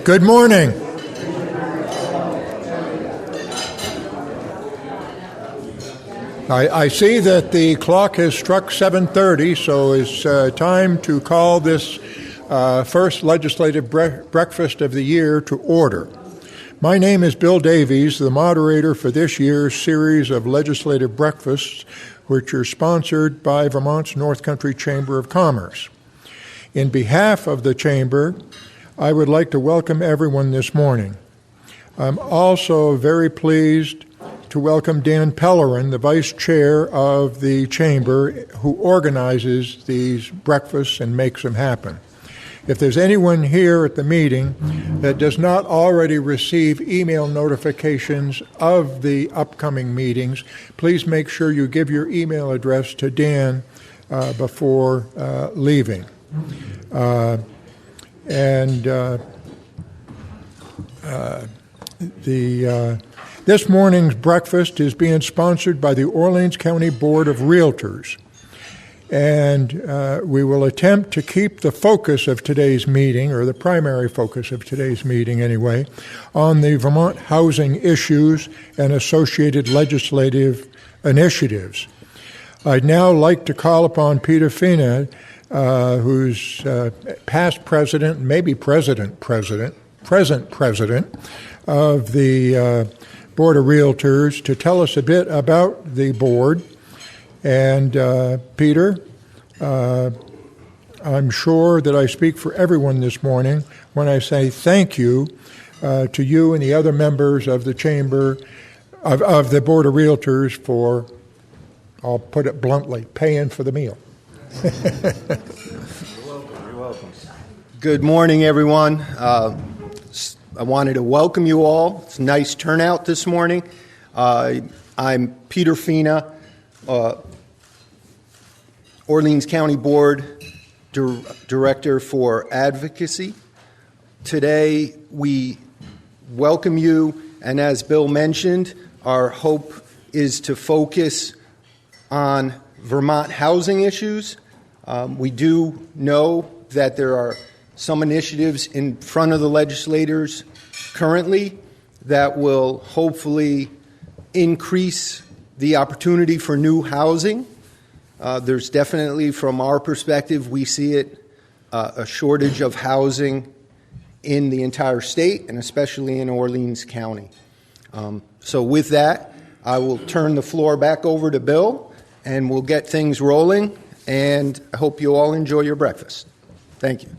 Good morning. I see that the clock has struck 7:30, so it's time to call this first legislative breakfast of the year to order. My name is Bill Davies, the moderator for this year's series of legislative breakfasts, which are sponsored by Vermont's North Country Chamber of Commerce. In behalf of the Chamber, I would like to welcome everyone this morning. I'm also very pleased to welcome Dan Pellerin, the Vice Chair of the Chamber, who organizes these breakfasts and makes them happen. If there's anyone here at the meeting that does not already receive email notifications of the upcoming meetings, please make sure you give your email address to Dan before leaving. This morning's breakfast is being sponsored by the Orleans County Board of Realtors. And we will attempt to keep the focus of today's meeting, or the primary focus of today's meeting anyway, on the Vermont housing issues and associated legislative initiatives. I'd now like to call upon Peter Fina, who's past president, maybe present president of the Board of Realtors, to tell us a bit about the board. And Peter, I'm sure that I speak for everyone this morning when I say thank you to you and the other members of the Chamber, of the Board of Realtors for, I'll put it bluntly, paying for the meal. You're welcome. Good morning, everyone. I wanted to welcome you all. It's a nice turnout this morning. I'm Peter Fina, Orleans County Board Director for Advocacy. Today we welcome you, and as Bill mentioned, our hope is to focus on Vermont housing issues. We do know that there are some initiatives in front of the legislators currently that will hopefully increase the opportunity for new housing. There's definitely, from our perspective, we see it a shortage of housing in the entire state and especially in Orleans County. So with that, I will turn the floor back over to Bill and we'll get things rolling, and I hope you all enjoy your breakfast. Thank you.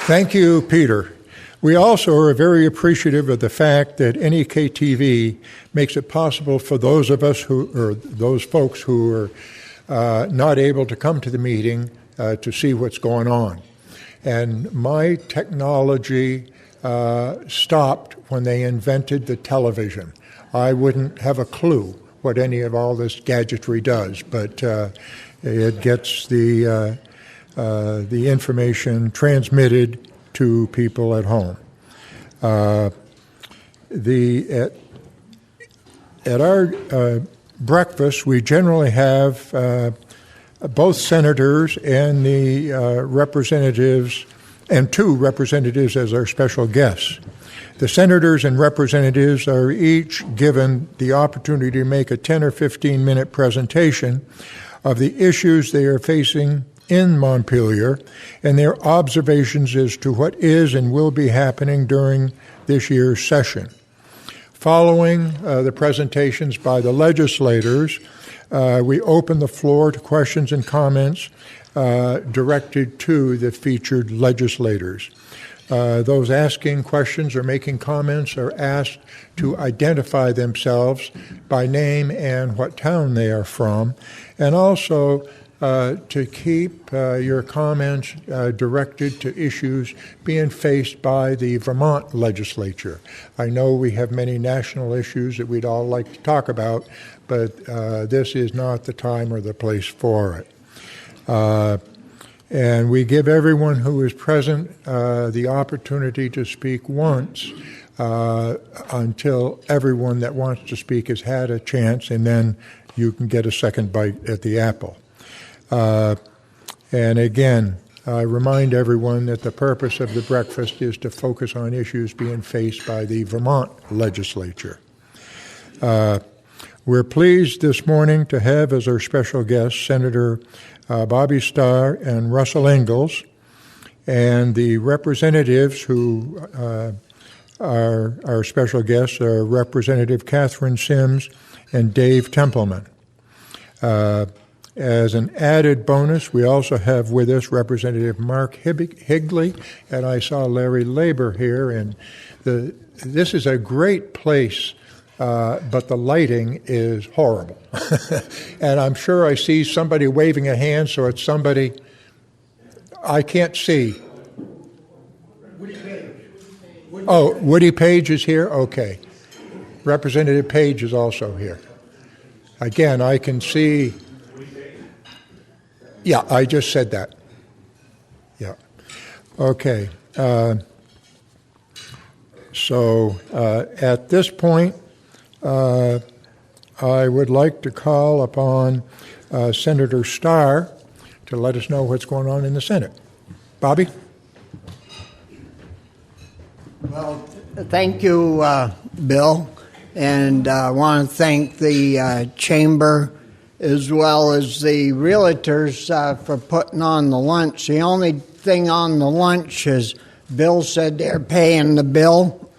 Thank you, Peter. We also are very appreciative of the fact that NEK-TV makes it possible for those of us those folks who are not able to come to the meeting to see what's going on. And my technology stopped when they invented the television. I wouldn't have a clue what any of all this gadgetry does, but it gets the information transmitted to people at home. At our breakfast, we generally have both senators and the representatives, and two representatives as our special guests. The senators and representatives are each given the opportunity to make a 10 or 15-minute presentation of the issues they are facing in Montpelier and their observations as to what is and will be happening during this year's session. Following the presentations by the legislators, we open the floor to questions and comments directed to the featured legislators. Those asking questions or making comments are asked to identify themselves by name and what town they are from, and also to keep your comments directed to issues being faced by the Vermont legislature. I know we have many national issues that we'd all like to talk about, but this is not the time or the place for it. And we give everyone who is present the opportunity to speak once until everyone that wants to speak has had a chance, and then you can get a second bite at the apple. And again, I remind everyone that the purpose of the breakfast is to focus on issues being faced by the Vermont legislature. We're pleased this morning to have as our special guests Senator Bobby Starr and Russ Ingalls, and the representatives who are our special guests are Representative Katheryn Sims and Dave Templeman. As an added bonus, we also have with us Representative Mark Higley, and I saw Larry Labor here. And this is a great place, but the lighting is horrible. And I'm sure I see somebody waving a hand, so it's somebody I can't see. Oh, Woody Page is here? Okay. Representative Page is also here. Again, I can see. Yeah, I just said that. Yeah. Okay. So at this point, I would like to call upon Senator Starr to let us know what's going on in the Senate. Bobby? Well, thank you, Bill, and I want to thank the Chamber as well as the Realtors for putting on the lunch. The only thing on the lunch is Bill said they're paying the bill.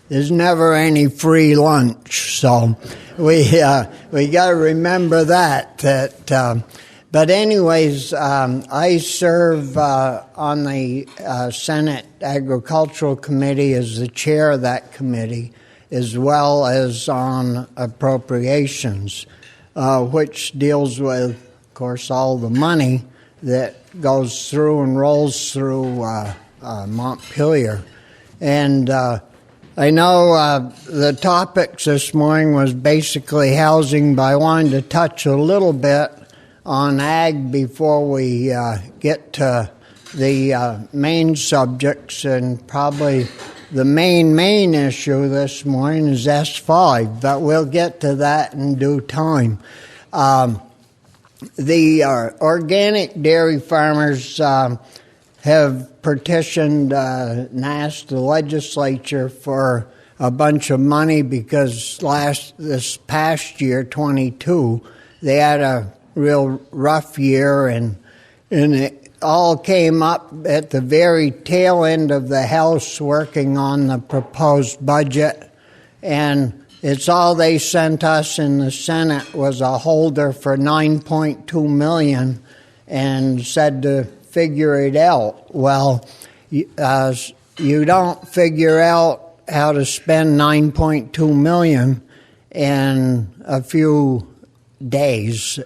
There's never any free lunch, so we got to remember that. But anyways, I serve on the Senate Agricultural Committee as the chair of that committee, as well as on appropriations, which deals with, of course, all the money that goes through and rolls through Montpelier. And I know the topics this morning was basically housing, but I wanted to touch a little bit on ag before we get to the main subjects. And probably the main issue this morning is S5, but we'll get to that in due time. The organic dairy farmers have petitioned and asked the legislature for a bunch of money because this past year, 22, they had a real rough year, and it all came up at the very tail end of the House working on the proposed budget, and it's all they sent us in the Senate was a holder for $9.2 million and said to figure it out. Well, you don't figure out how to spend $9.2 million in a few days.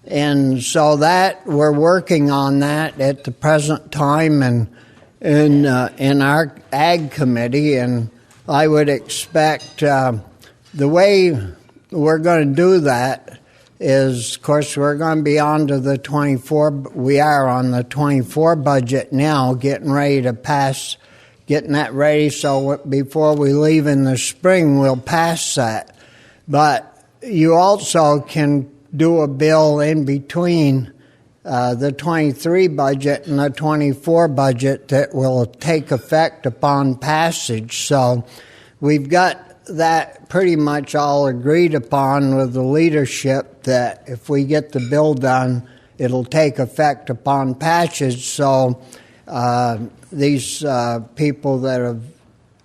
And so that we're working on that at the present time and in our Ag Committee, and I would expect the way we're going to do that is, of course, we're going to be on to the 24. We are on the 24 budget now, getting ready to pass, getting that ready so before we leave in the spring, we'll pass that. But you also can do a bill in between the 23 budget and the 24 budget that will take effect upon passage. So we've got that pretty much all agreed upon with the leadership that if we get the bill done, it'll take effect upon passage. So these people that are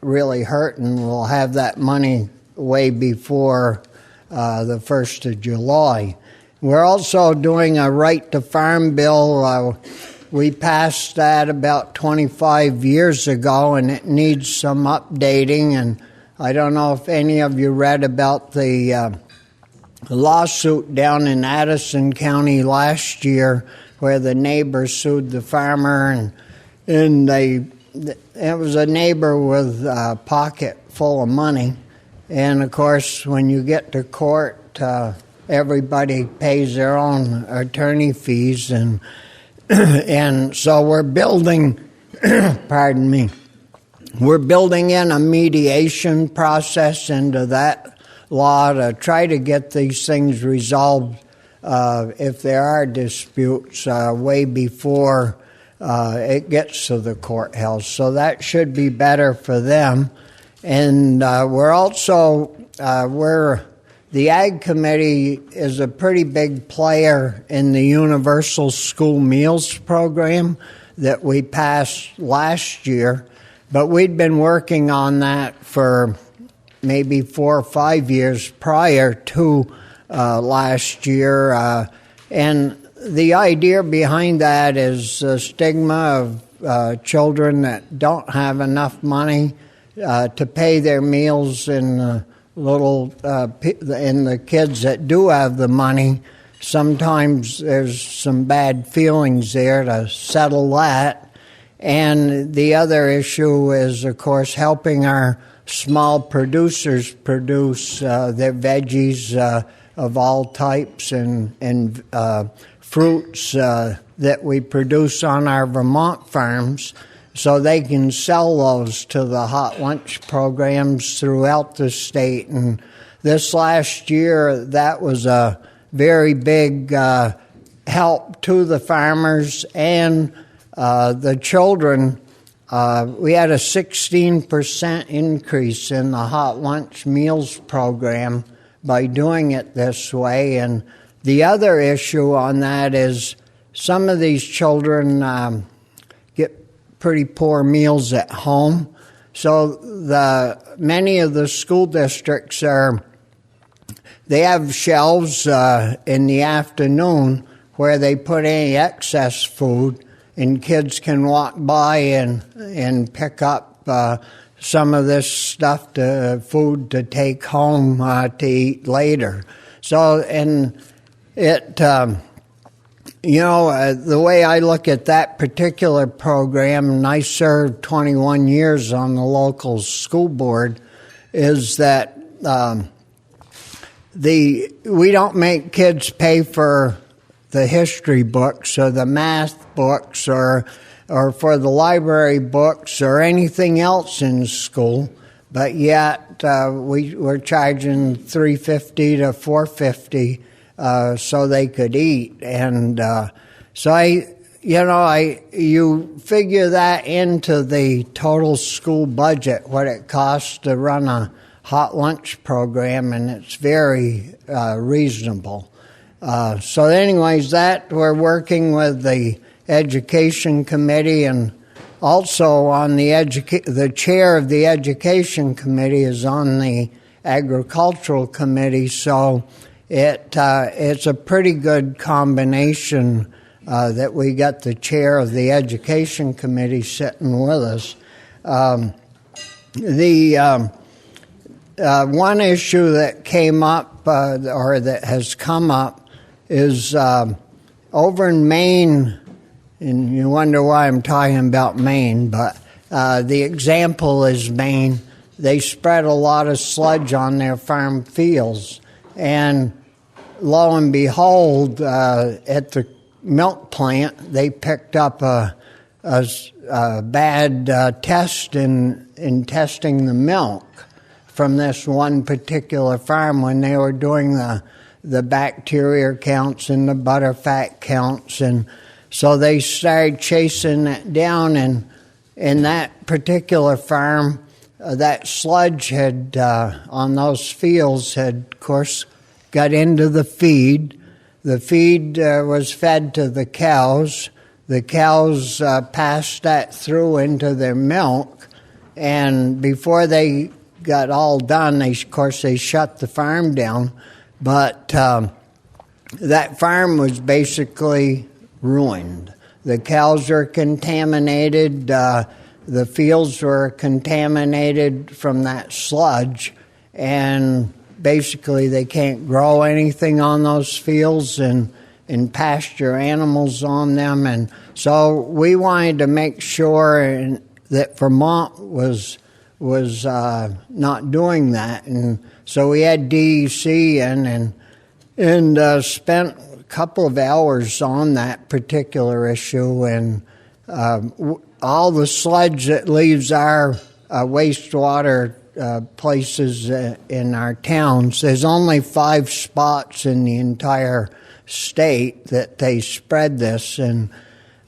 really hurting will have that money way before the 1st of July. We're also doing a right to farm bill. We passed that about 25 years ago, and it needs some updating. And I don't know if any of you read about the lawsuit down in Addison County last year where the neighbor sued the farmer, and it was a neighbor with a pocket full of money. And, of course, when you get to court, everybody pays their own attorney fees. And so we're building, pardon me, we're building in a mediation process into that law to try to get these things resolved if there are disputes way before it gets to the courthouse. So that should be better for them. And we're also, the Ag Committee is a pretty big player in the Universal School Meals program that we passed last year. But we'd been working on that for maybe 4 or 5 years prior to last year. And the idea behind that is the stigma of children that don't have enough money to pay their meals, and and the kids that do have the money. Sometimes there's some bad feelings there to settle that. And the other issue is, of course, helping our small producers produce their veggies of all types and fruits that we produce on our Vermont farms, so they can sell those to the hot lunch programs throughout the state. And this last year, that was a very big help to the farmers and the children. We had a 16% increase in the hot lunch meals program by doing it this way. And the other issue on that is some of these children get pretty poor meals at home. So many of the school districts they have shelves in the afternoon where they put any excess food, and kids can walk by and pick up some of this stuff, food to take home to eat later. So, and it, the way I look at that particular program, and I served 21 years on the local school board, is that we don't make kids pay for the history books or the math books or for the library books or anything else in school, but yet we're charging $350 to $450 so they could eat. And so you figure that into the total school budget, what it costs to run a hot lunch program, and it's very reasonable. So anyways, that we're working with the Education Committee, and also on the chair of the Education Committee is on the Agricultural Committee, so it's a pretty good combination that we got the chair of the Education Committee sitting with us. One issue that came up, or that has come up, is over in Maine, and you wonder why I'm talking about Maine, but the example is Maine. They spread a lot of sludge on their farm fields, and lo and behold, at the milk plant, they picked up a bad test in testing the milk from this one particular farm when they were doing the bacteria counts and the butter fat counts. And so they started chasing it down, and in that particular farm, that sludge had on those fields had, of course, got into the feed. The feed was fed to the cows. The cows passed that through into their milk, and before they got all done, they shut the farm down. But that farm was basically ruined. The cows are contaminated. The fields were contaminated from that sludge, and basically they can't grow anything on those fields and pasture animals on them. And so we wanted to make sure that Vermont was not doing that. And so we had DEC in and spent a couple of hours on that particular issue. And all the sludge that leaves our wastewater places in our towns, there's only 5 spots in the entire state that they spread this, and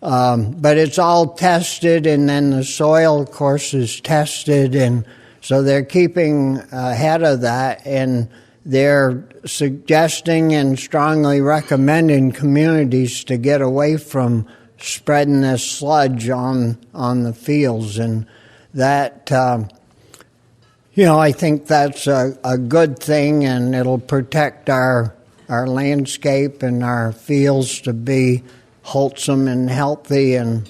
but it's all tested, and then the soil, of course, is tested, and so they're keeping ahead of that, and they're suggesting and strongly recommending communities to get away from spreading this sludge on the fields, and that I think that's a good thing, and it'll protect our landscape and our fields to be wholesome and healthy, and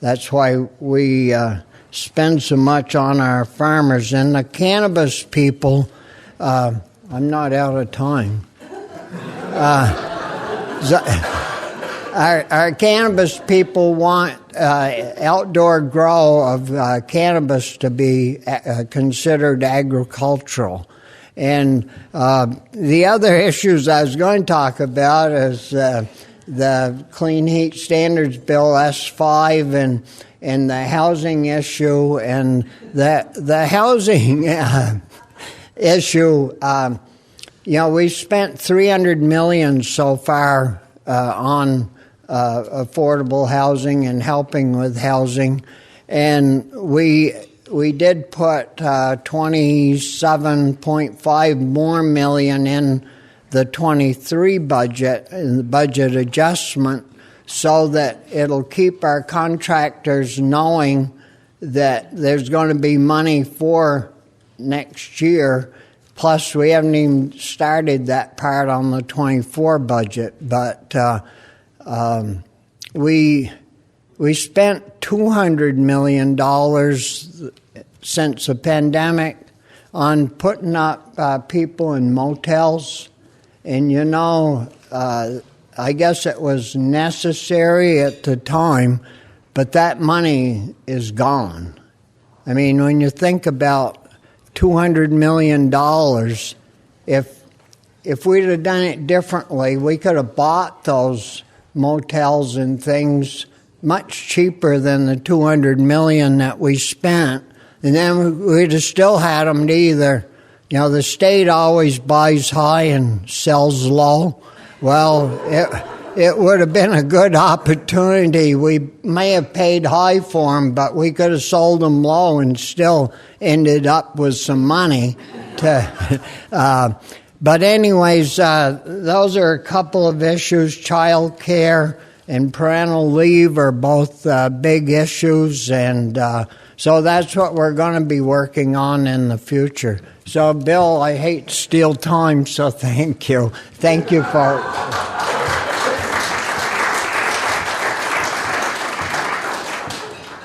that's why we spend so much on our farmers. And the cannabis people, I'm not out of time. Our cannabis people want outdoor grow of cannabis to be considered agricultural. And the other issues I was going to talk about is the Clean Heat Standards Bill S5 and the housing issue. And the housing issue, we spent $300 million so far on affordable housing and helping with housing, and we did put 27.5 more million in the 23 budget, in the budget adjustment, so that it'll keep our contractors knowing that there's going to be money for next year. Plus, we haven't even started that part on the 24 budget, but we spent $200 million since the pandemic on putting up people in motels, and I guess it was necessary at the time, but that money is gone. I mean, when you think about $200 million, if we'd have done it differently, we could have bought those motels and things much cheaper than the $200 million that we spent, and then we'd have still had them to either, the state always buys high and sells low. Well, it would have been a good opportunity. We may have paid high for them, but we could have sold them low and still ended up with some money. But anyways, those are a couple of issues. Child care and parental leave are both big issues, and so that's what we're going to be working on in the future. So, Bill, I hate to steal time, so thank you. Thank you for...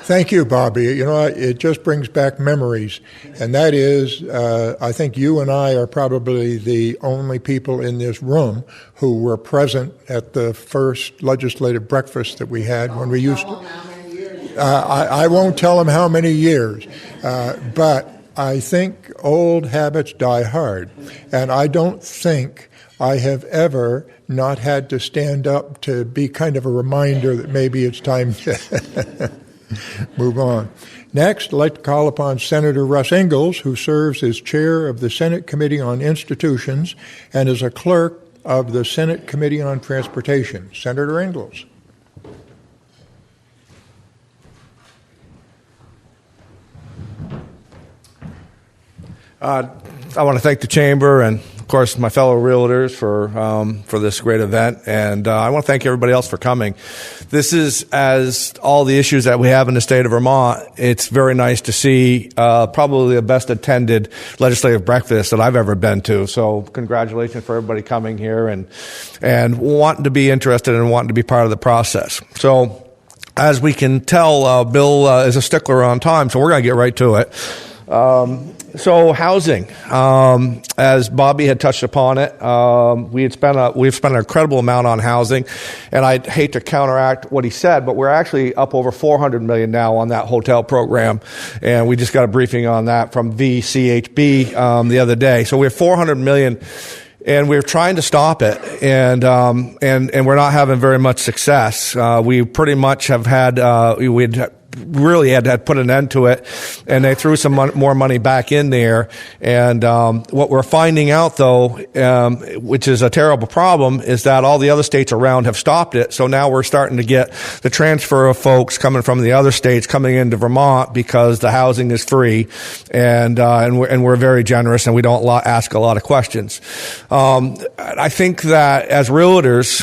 Thank you, Bobby. It just brings back memories, and that is, I think you and I are probably the only people in this room who were present at the first legislative breakfast that we had when we used to. I won't tell them how many years, but I think old habits die hard, and I don't think I have ever not had to stand up to be kind of a reminder that maybe it's time to move on. Next, I'd like to call upon Senator Russ Ingalls, who serves as chair of the Senate Committee on Institutions and is a clerk of the Senate Committee on Transportation. Senator Ingalls. I want to thank the Chamber and, of course, my fellow realtors for this great event, and I want to thank everybody else for coming. This is, as all the issues that we have in the state of Vermont, it's very nice to see probably the best attended legislative breakfast that I've ever been to. So congratulations for everybody coming here and wanting to be interested and wanting to be part of the process. So as we can tell, Bill is a stickler on time, so we're going to get right to it. So housing, as Bobby had touched upon it, we've spent an incredible amount on housing, and I'd hate to counteract what he said, but we're actually up over $400 million now on that hotel program, and we just got a briefing on that from VCHB the other day. So we have $400 million. And we're trying to stop it, and we're not having very much success. We pretty much have had really had put an end to it, and they threw some more money back in there. And what we're finding out, though, which is a terrible problem, is that all the other states around have stopped it. So now we're starting to get the transfer of folks coming from the other states coming into Vermont because the housing is free, and we're very generous, and we don't ask a lot of questions. I think that as realtors,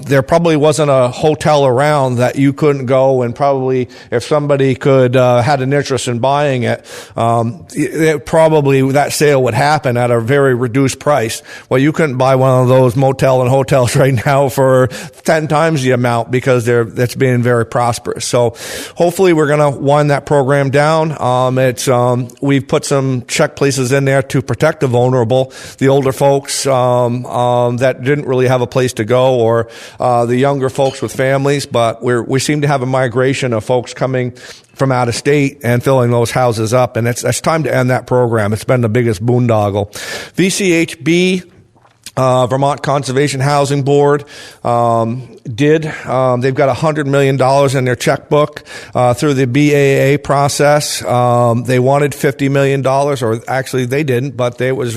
there probably wasn't a hotel around that you couldn't go, and probably if somebody could had an interest in buying it, probably that sale would happen at a very reduced price. Well, you couldn't buy one of those motel and hotels right now for 10 times the amount because that's being very prosperous. So hopefully we're going to wind that program down. We've put some check places in there to protect the vulnerable, the older folks that didn't really have a place to go, or the younger folks with families. But we seem to have a migration of folks coming from out of state and filling those houses up, and it's time to end that program. It's been the biggest boondoggle. VCHB, Vermont Conservation Housing Board, they've got $100 million in their checkbook through the BAA process. They wanted $50 million, or actually they didn't, but they was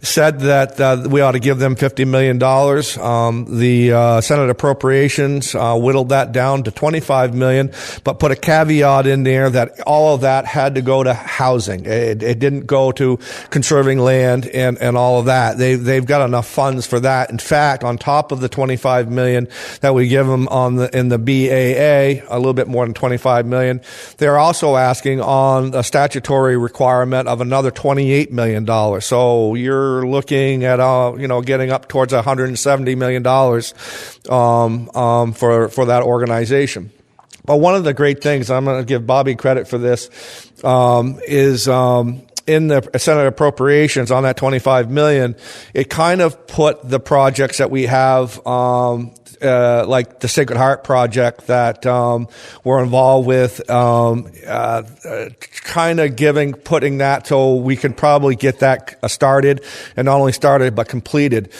said that we ought to give them $50 million. The Senate Appropriations whittled that down to $25 million, but put a caveat in there that all of that had to go to housing. It didn't go to conserving land and all of that. They've got enough funds for that. In fact, on top of the $25 million that we give them in the BAA, a little bit more than $25 million, they're also asking on a statutory requirement of another $28 million. So you're looking at getting up towards $170 million for that organization. Well, one of the great things, I'm going to give Bobby credit for this, is in the Senate Appropriations on that $25 million, it kind of put the projects that we have, like the Sacred Heart project that we're involved with, kind of putting that so we can probably get that started, and not only started but completed.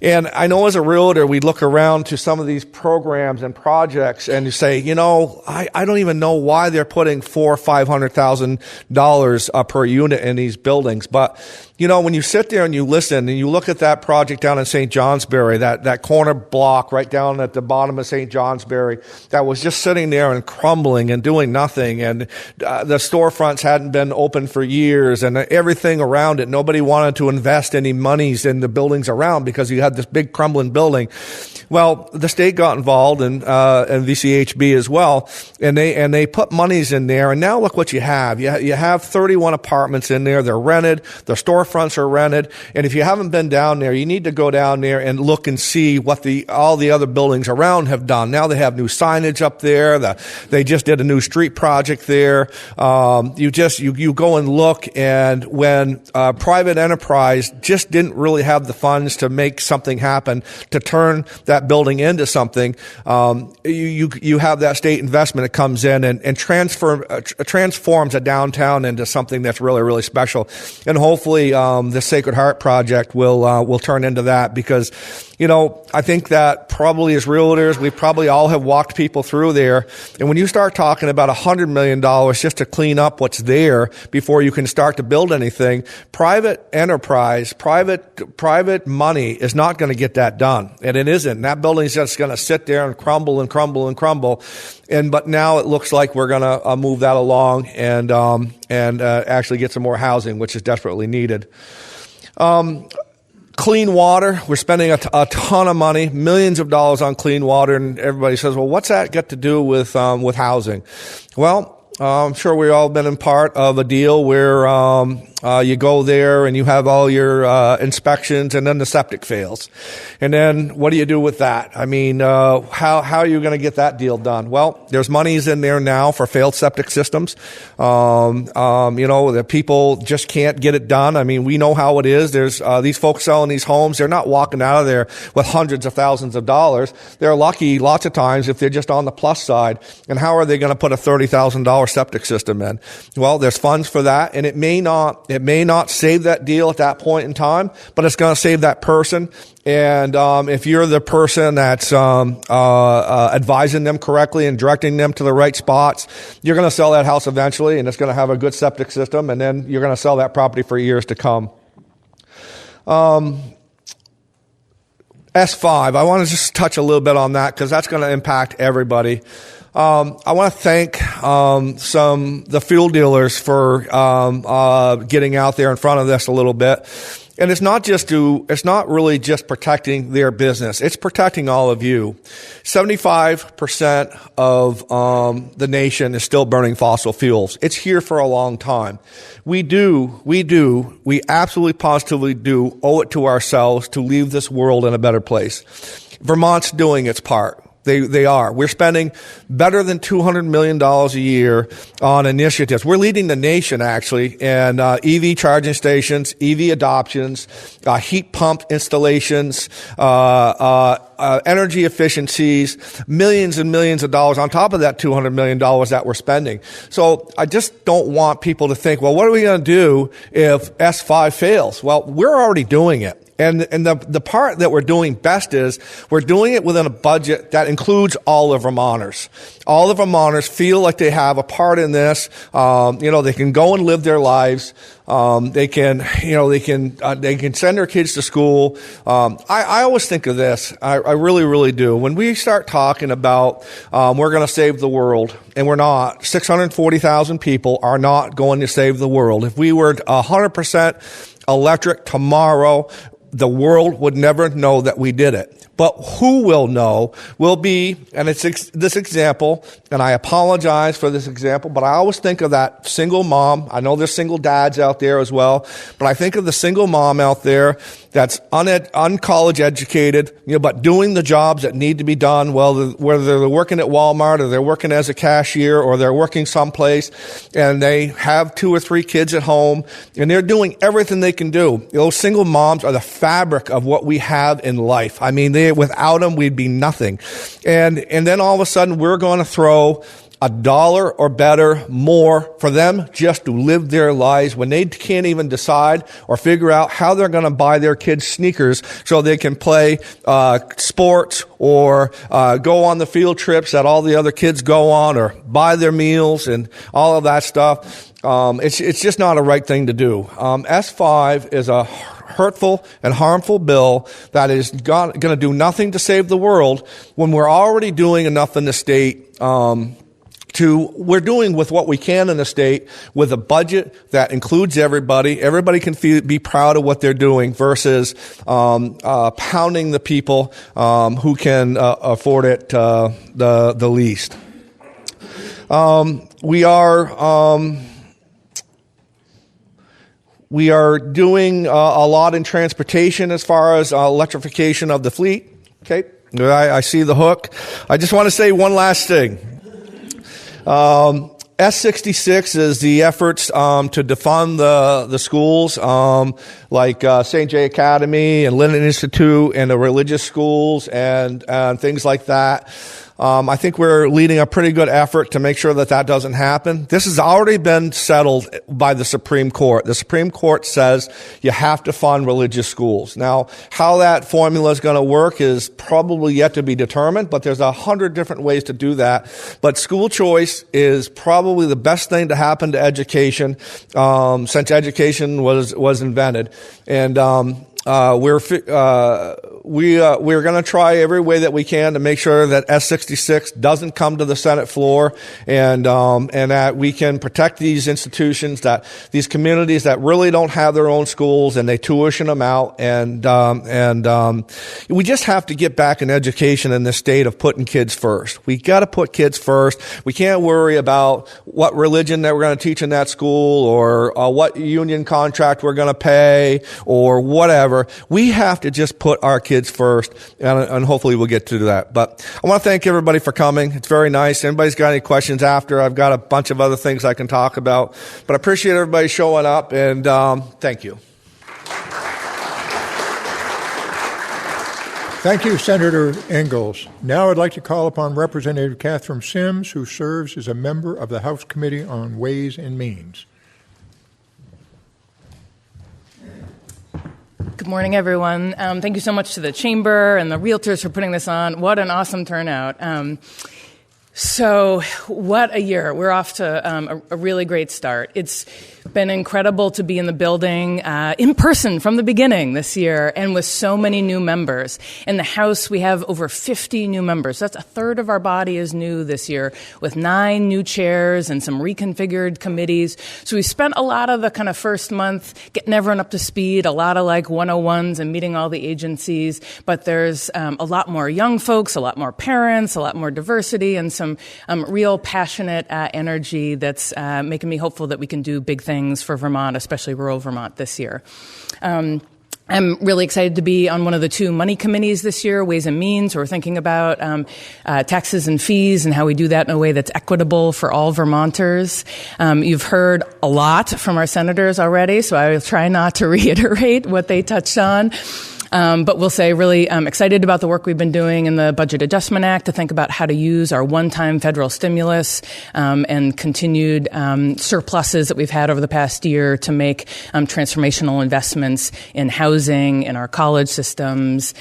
And I know as a realtor, we look around to some of these programs and projects and you say, I don't even know why they're putting $400,000 or $500,000 per unit in these buildings. But, when you sit there and you listen and you look at that project down in St. Johnsbury, that corner block right down at the bottom of St. Johnsbury, that was just sitting there and crumbling and doing nothing. And the storefronts hadn't been open for years, and everything around it, nobody wanted to invest any monies in the buildings around because you had this big crumbling building. Well, the state got involved and VCHB as well, and they put monies in there. And now look what you have. You have 31 apartments in there. They're rented. The storefronts are rented. And if you haven't been down there, you need to go down there and look and see what all the other buildings around have done. Now they have new signage up there. They just did a new street project there. You go and look, and when private enterprise just didn't really have the funds to make something happen, to turn that building into something, you have that state investment that comes in and transforms a downtown into something that's really, really special. And hopefully the Sacred Heart project will turn into that, because I think that probably as realtors, we probably all have walked people through there. And when you start talking about $100 million just to clean up what's there before you can start to build anything, private enterprise, private money is not going to get that done. And it isn't. That building's just going to sit there and crumble and crumble and crumble. But now it looks like we're going to move that along and actually get some more housing, which is desperately needed. Clean water, we're spending a ton of money, millions of dollars on clean water, and everybody says, well, what's that got to do with housing? Well, I'm sure we've all been in part of a deal where you go there and you have all your inspections, and then the septic fails. And then what do you do with that? I mean, how are you going to get that deal done? Well, there's monies in there now for failed septic systems. The people just can't get it done. I mean, we know how it is. There's these folks selling these homes. They're not walking out of there with hundreds of thousands of dollars. They're lucky lots of times if they're just on the plus side. And how are they going to put a $30,000 septic system in? Well, there's funds for that, and it may not It may not save that deal at that point in time, but it's going to save that person. And if you're the person that's advising them correctly and directing them to the right spots, you're going to sell that house eventually, and it's going to have a good septic system, and then you're going to sell that property for years to come. S5, I want to just touch a little bit on that because that's going to impact everybody. I want to thank the fuel dealers for getting out there in front of this a little bit. And it's not really just protecting their business. It's protecting all of you. 75% of the nation is still burning fossil fuels. It's here for a long time. We absolutely positively do owe it to ourselves to leave this world in a better place. Vermont's doing its part. They are. We're spending better than $200 million a year on initiatives. We're leading the nation, actually, in EV charging stations, EV adoptions, heat pump installations, energy efficiencies, millions and millions of dollars on top of that $200 million that we're spending. So I just don't want people to think, well, what are we going to do if S5 fails? Well, we're already doing it. And the part that we're doing best is we're doing it within a budget that includes all of Vermonters. All of Vermonters feel like they have a part in this. They can go and live their lives. They can send their kids to school. I always think of this. I really, really do. When we start talking about we're going to save the world, and we're not. 640,000 people are not going to save the world. If we were 100% electric tomorrow, the world would never know that we did it. But who will know will be, and it's this example, and I apologize for this example, but I always think of that single mom. I know there's single dads out there as well, but I think of the single mom out there that's uncollege educated, but doing the jobs that need to be done, whether they're working at Walmart or they're working as a cashier or they're working someplace, and they have 2 or 3 kids at home, and they're doing everything they can do. Those single moms are the fabric of what we have in life. I mean, without them, we'd be nothing. And then all of a sudden, we're going to throw $1 or better more for them just to live their lives when they can't even decide or figure out how they're going to buy their kids sneakers so they can play sports or go on the field trips that all the other kids go on, or buy their meals and all of that stuff. It's just not a right thing to do. S5 is a hurtful and harmful bill that is going to do nothing to save the world when we're already doing enough in the state. We're doing with what we can in the state with a budget that includes everybody. Everybody can be proud of what they're doing versus pounding the people who can afford it the least. We are doing a lot in transportation as far as electrification of the fleet. Okay, I see the hook. I just want to say one last thing. S66 is the efforts to defund the schools like St. J Academy and Linden Institute and the religious schools and things like that. I think we're leading a pretty good effort to make sure that doesn't happen. This has already been settled by the Supreme Court. The Supreme Court says you have to fund religious schools. Now, how that formula is going to work is probably yet to be determined, but there's 100 different ways to do that. But school choice is probably the best thing to happen to education since education was invented. And we're going to try every way that we can to make sure that S66 doesn't come to the Senate floor, and that we can protect these institutions, these communities that really don't have their own schools and they tuition them out, and we just have to get back in education in this state of putting kids first. We got to put kids first. We can't worry about what religion that we're going to teach in that school or what union contract we're going to pay or whatever. We have to just put our kids first, and hopefully we'll get to that. But I want to thank everybody for coming. It's very nice. Anybody's got any questions after? I've got a bunch of other things I can talk about. But I appreciate everybody showing up, and thank you. Thank you, Senator Ingalls. Now I'd like to call upon Representative Katheryn Sims, who serves as a member of the House Committee on Ways and Means. morning, everyone. Thank you so much to the Chamber and the Realtors for putting this on. What an awesome turnout. So what a year. We're off to a really great start. It's been incredible to be in the building in person from the beginning this year and with so many new members. In the House, we have over 50 new members. That's a third of our body is new this year, with 9 new chairs and some reconfigured committees. So we spent a lot of the kind of first month getting everyone up to speed, a lot of like 101s and meeting all the agencies. But there's a lot more young folks, a lot more parents, a lot more diversity, and some real passionate energy that's making me hopeful that we can do big things for Vermont, especially rural Vermont this year. I'm really excited to be on one of the 2 money committees this year, Ways and Means. We're thinking about taxes and fees and how we do that in a way that's equitable for all Vermonters. You've heard a lot from our senators already, so I will try not to reiterate what they touched on. But we'll say really excited about the work we've been doing in the Budget Adjustment Act to think about how to use our one-time federal stimulus and continued surpluses that we've had over the past year to make transformational investments in housing, in our college systems,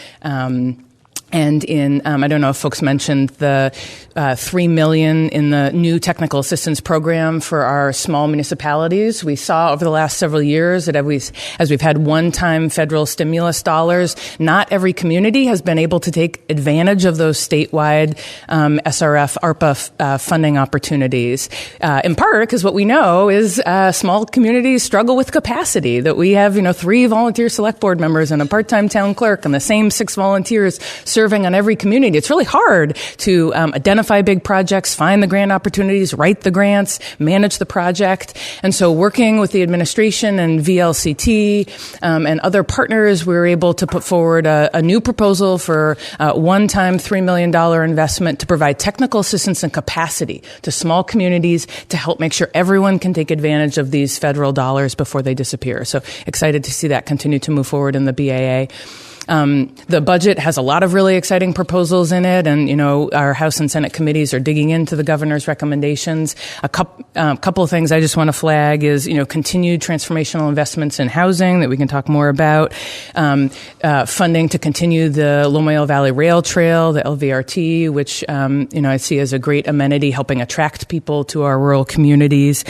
and in, I don't know if folks mentioned the $3 million in the new technical assistance program for our small municipalities. We saw over the last several years that as we've had one-time federal stimulus dollars, not every community has been able to take advantage of those statewide SRF, ARPA funding opportunities. In part because what we know is small communities struggle with capacity, that we have 3 volunteer select board members and a part-time town clerk and the same 6 volunteers serving on every community. It's really hard to identify big projects, find the grant opportunities, write the grants, manage the project. And so working with the administration and VLCT and other partners, we were able to put forward a new proposal for a one-time $3 million investment to provide technical assistance and capacity to small communities to help make sure everyone can take advantage of these federal dollars before they disappear. So excited to see that continue to move forward in the BAA. The budget has a lot of really exciting proposals in it, and our House and Senate committees are digging into the governor's recommendations. A couple of things I just want to flag is continued transformational investments in housing that we can talk more about, funding to continue the Lomoil Valley Rail Trail, the LVRT, which I see as a great amenity helping attract people to our rural communities,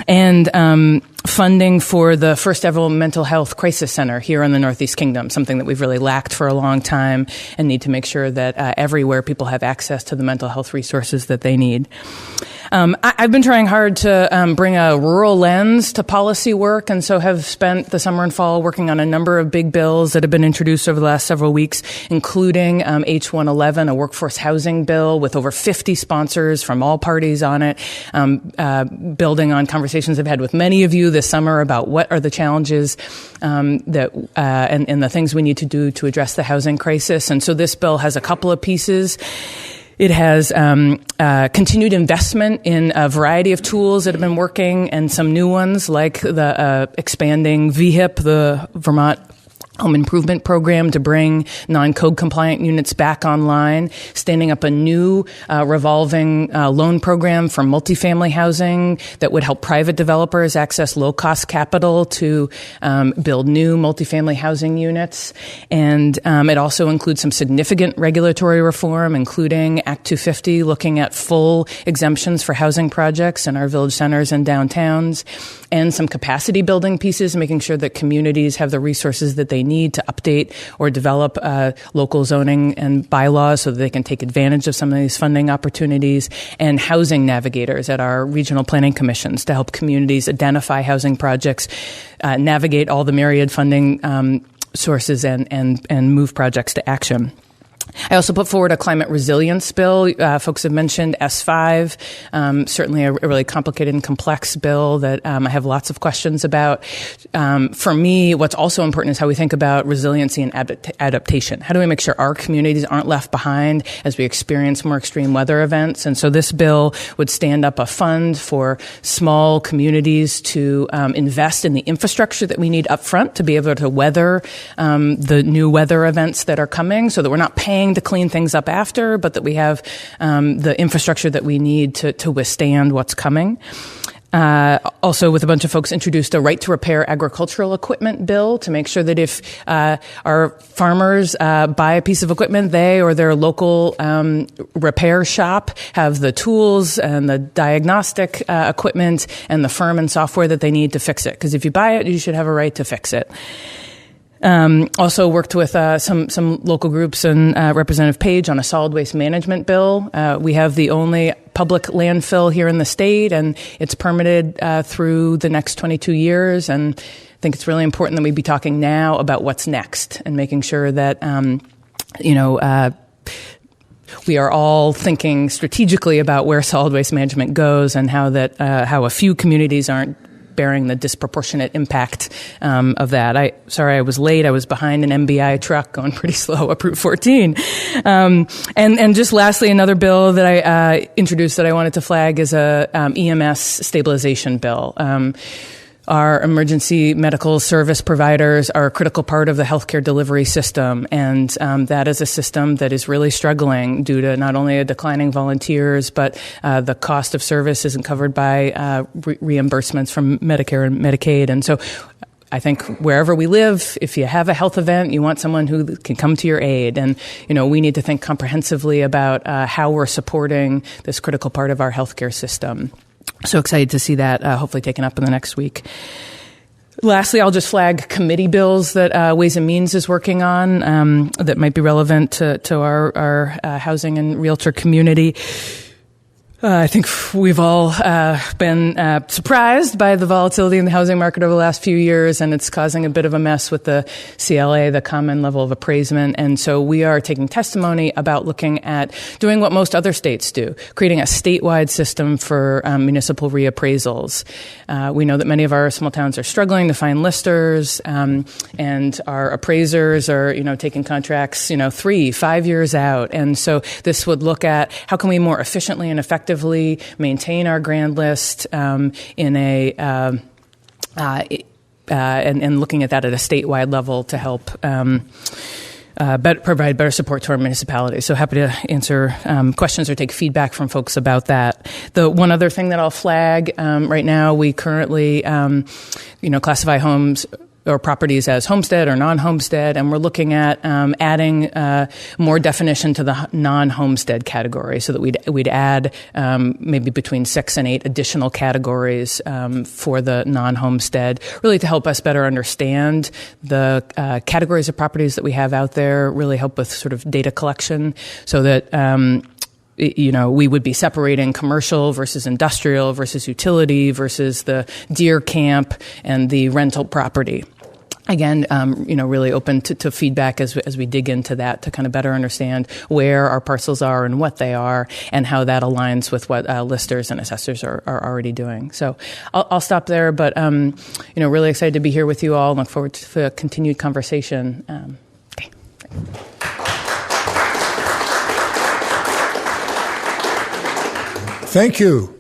and funding for the first ever mental health crisis center here in the Northeast Kingdom, something that we've really lacked for a long time and need to make sure that everywhere people have access to the mental health resources that they need. I've been trying hard to bring a rural lens to policy work, and so have spent the summer and fall working on a number of big bills that have been introduced over the last several weeks, including H111, a workforce housing bill with over 50 sponsors from all parties on it, building on conversations I've had with many of you this summer about what are the challenges that and the things we need to do to address the housing crisis. And so this bill has a couple of pieces. It has continued investment in a variety of tools that have been working and some new ones like the expanding VHIP, the Vermont Home Improvement Program, to bring non-code compliant units back online, standing up a new revolving loan program for multifamily housing that would help private developers access low-cost capital to build new multifamily housing units. And it also includes some significant regulatory reform, including Act 250, looking at full exemptions for housing projects in our village centers and downtowns, and some capacity building pieces, making sure that communities have the resources that they need to update or develop local zoning and bylaws so that they can take advantage of some of these funding opportunities, and housing navigators at our regional planning commissions to help communities identify housing projects, navigate all the myriad funding sources, and move projects to action. I also put forward a climate resilience bill. Folks have mentioned S5, certainly a really complicated and complex bill that I have lots of questions about. For me, what's also important is how we think about resiliency and adaptation. How do we make sure our communities aren't left behind as we experience more extreme weather events? And so this bill would stand up a fund for small communities to invest in the infrastructure that we need up front to be able to weather the new weather events that are coming, so that we're not paying to clean things up after, but that we have the infrastructure that we need to withstand what's coming. Also, with a bunch of folks, introduced a right to repair agricultural equipment bill to make sure that if our farmers buy a piece of equipment, they or their local repair shop have the tools and the diagnostic equipment and the firm and software that they need to fix it. Because if you buy it, you should have a right to fix it. Also worked with some local groups and Representative Page on a solid waste management bill. We have the only public landfill here in the state, and it's permitted through the next 22 years. And I think it's really important that we be talking now about what's next and making sure that we are all thinking strategically about where solid waste management goes and how a few communities aren't bearing the disproportionate impact of that. Sorry, I was late. I was behind an MBI truck going pretty slow up Route 14. And just lastly, another bill that I introduced that I wanted to flag is a EMS stabilization bill. Our emergency medical service providers are a critical part of the healthcare delivery system, and that is a system that is really struggling due to not only a declining volunteers, but the cost of service isn't covered by reimbursements from Medicare and Medicaid. And so I think wherever we live, if you have a health event, you want someone who can come to your aid. And, we need to think comprehensively about how we're supporting this critical part of our healthcare system. So excited to see that hopefully taken up in the next week. Lastly, I'll just flag committee bills that Ways and Means is working on that might be relevant to our housing and realtor community. I think we've all been surprised by the volatility in the housing market over the last few years, and it's causing a bit of a mess with the CLA, the common level of appraisement. And so we are taking testimony about looking at doing what most other states do, creating a statewide system for municipal reappraisals. We know that many of our small towns are struggling to find listers, and our appraisers are, taking contracts, 3-5 years out. And so this would look at how can we more efficiently and effectively maintain our grand list and looking at that at a statewide level to help provide better support to our municipalities. So happy to answer questions or take feedback from folks about that. The one other thing that I'll flag right now, we currently classify homes or properties as homestead or non-homestead, and we're looking at adding more definition to the non-homestead category, so that we'd add maybe between 6 and 8 additional categories for the non-homestead, really to help us better understand the categories of properties that we have out there, really help with sort of data collection, so that we would be separating commercial versus industrial versus utility versus the deer camp and the rental property. Again, really open to feedback as we dig into that to kind of better understand where our parcels are and what they are and how that aligns with what listers and assessors are already doing. So I'll stop there, but, really excited to be here with you all and look forward to a continued conversation. Okay. Thank you.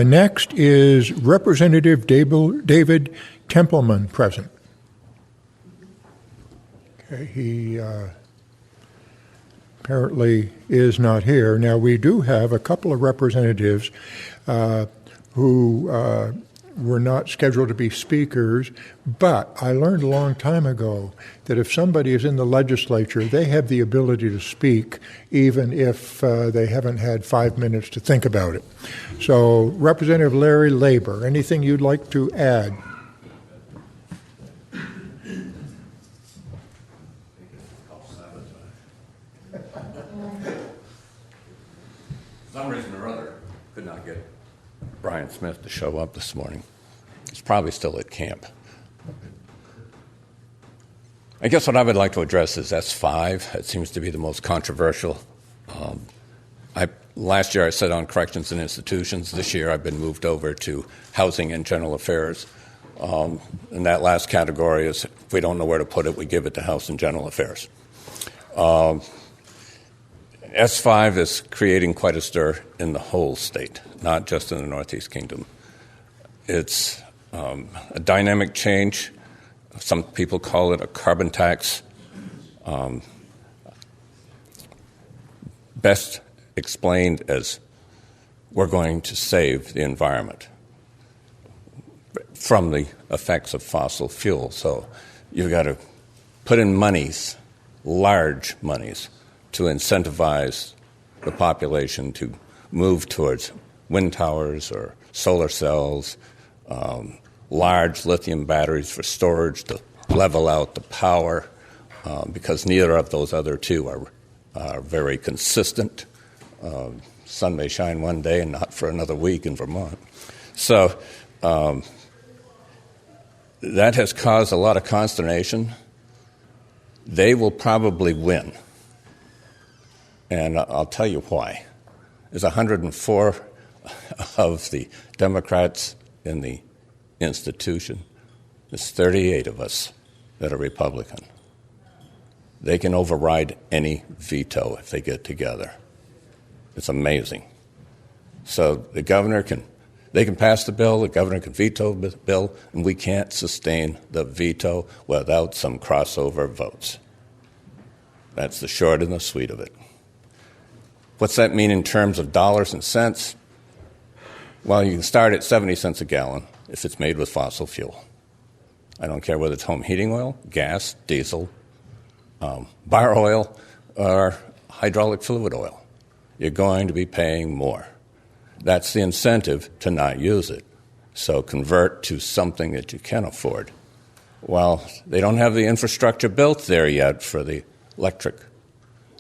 Next is Representative David Templeman present. Okay, he apparently is not here. Now, we do have a couple of representatives who were not scheduled to be speakers, but I learned a long time ago that if somebody is in the legislature, they have the ability to speak even if they haven't had 5 minutes to think about it. So, Representative Larry Laber, anything you'd like to add? For some reason or other, could not get Brian Smith to show up this morning. He's probably still at camp. I guess what I would like to address is S5. It seems to be the most controversial. Last year I sat on corrections and institutions. This year I've been moved over to housing and general affairs. And that last category is, if we don't know where to put it, we give it to house and general affairs. S5 is creating quite a stir in the whole state, not just in the Northeast Kingdom. It's a dynamic change. Some people call it a carbon tax. Best explained as we're going to save the environment. from the effects of fossil fuel. So you've got to put in monies, large monies, to incentivize the population to move towards wind towers or solar cells, large lithium batteries for storage to level out the power, because neither of those other two are very consistent. Sun may shine one day and not for another week in Vermont. So that has caused a lot of consternation. They will probably win. And I'll tell you why. There's 104 of the Democrats in the institution. There's 38 of us that are Republican. They can override any veto if they get together. It's amazing. So the governor they can pass the bill, the governor can veto the bill, and we can't sustain the veto without some crossover votes. That's the short and the sweet of it. What's that mean in terms of dollars and cents? Well, you can start at 70 cents a gallon if it's made with fossil fuel. I don't care whether it's home heating oil, gas, diesel, bar oil, or hydraulic fluid oil. You're going to be paying more. That's the incentive to not use it. So convert to something that you can afford. Well, they don't have the infrastructure built there yet for the electric.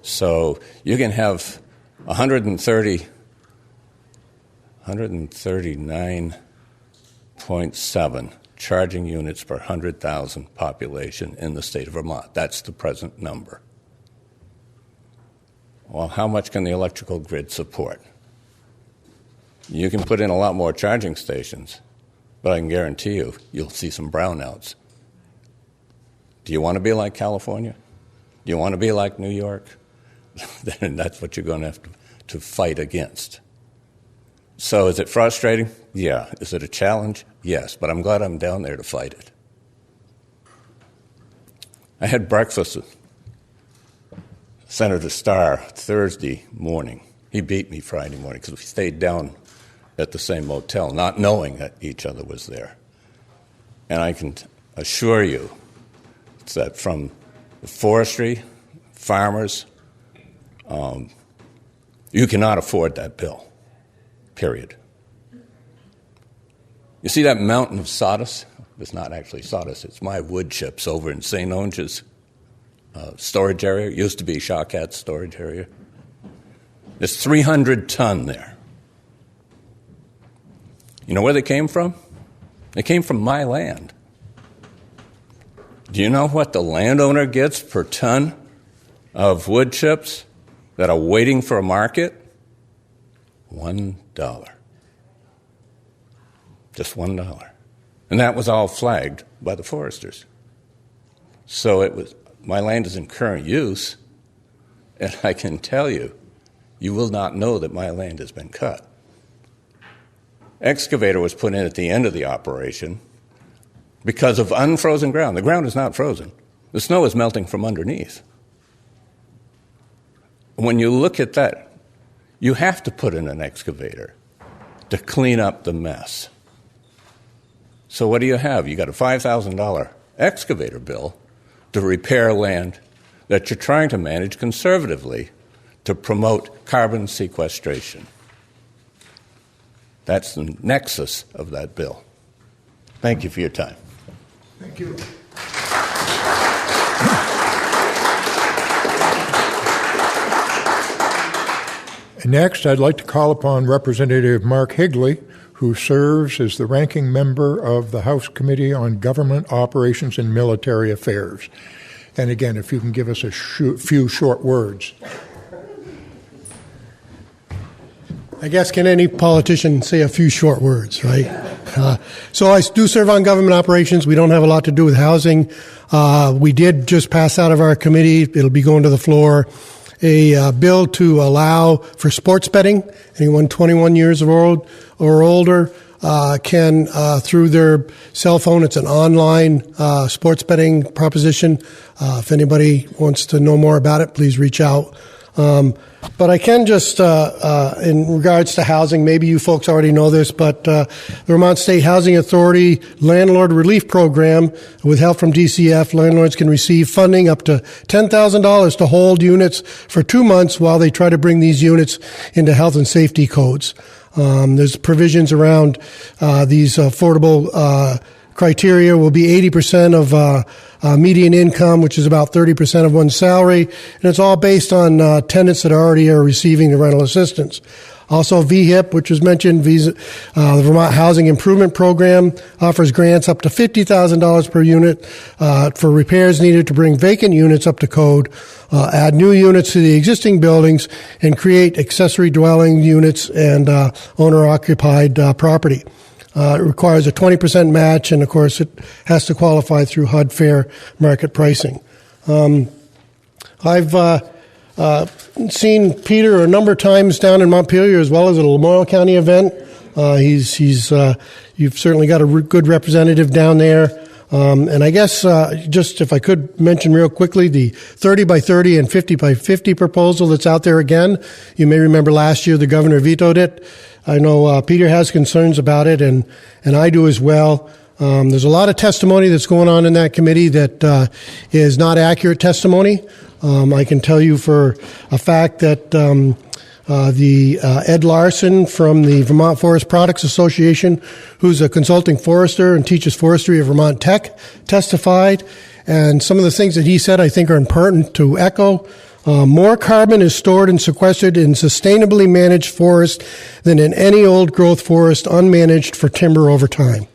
So you can have 139.7 charging units per 100,000 population in the state of Vermont. That's the present number. Well, how much can the electrical grid support? You can put in a lot more charging stations, but I can guarantee you'll see some brownouts. Do you want to be like California? Do you want to be like New York? Then that's what you're going to have to fight against. So is it frustrating? Yeah. Is it a challenge? Yes. But I'm glad I'm down there to fight it. I had breakfast with Senator Starr Thursday morning. He beat me Friday morning because we stayed down at the same motel, not knowing that each other was there. And I can assure you that from the forestry, farmers, you cannot afford that bill, period. You see that mountain of sawdust? It's not actually sawdust, it's my wood chips over in St. Onge's storage area. It used to be Shawcat's storage area. There's 300 ton there. You know where they came from? They came from my land. Do you know what the landowner gets per ton of wood chips that are waiting for a market? $1. Just $1. And that was all flagged by the foresters. So my land is in current use, and I can tell you, you will not know that my land has been cut. Excavator was put in at the end of the operation because of unfrozen ground. The ground is not frozen. The snow is melting from underneath. When you look at that, you have to put in an excavator to clean up the mess. So what do you have? You got a $5,000 excavator bill to repair land that you're trying to manage conservatively to promote carbon sequestration. That's the nexus of that bill. Thank you for your time. Thank you. Next, I'd like to call upon Representative Mark Higley, who serves as the ranking member of the House Committee on Government Operations and Military Affairs. And again, if you can give us a few short words. I guess, can any politician say a few short words, right? So I do serve on government operations. We don't have a lot to do with housing. We did just pass out of our committee, it'll be going to the floor, a bill to allow for sports betting. Anyone 21 years old or older can, through their cell phone, it's an online sports betting proposition. If anybody wants to know more about it, please reach out. But I can just, in regards to housing, maybe you folks already know this, but the Vermont State Housing Authority Landlord Relief Program, with help from DCF, landlords can receive funding up to $10,000 to hold units for 2 months while they try to bring these units into health and safety codes. There's provisions around these affordable criteria will be 80% of median income, which is about 30% of one's salary, and it's all based on tenants that already are receiving the rental assistance. Also, VHIP, which was mentioned, the Vermont Housing Improvement Program, offers grants up to $50,000 per unit for repairs needed to bring vacant units up to code, add new units to the existing buildings, and create accessory dwelling units and owner-occupied property. It requires a 20% match, and of course, it has to qualify through HUD fair market pricing. I've seen Peter a number of times down in Montpelier, as well as at a Lamoille County event. You've certainly got a good representative down there. And I guess just if I could mention real quickly the 30 by 30 and 50 by 50 proposal that's out there again. You may remember last year the governor vetoed it. I know Peter has concerns about it, and I do as well. There's a lot of testimony that's going on in that committee that is not accurate testimony. I can tell you for a fact that Ed Larson from the Vermont Forest Products Association, who's a consulting forester and teaches forestry at Vermont Tech, testified. And some of the things that he said I think are important to echo. More carbon is stored and sequestered in sustainably managed forest than in any old growth forest unmanaged for timber over time.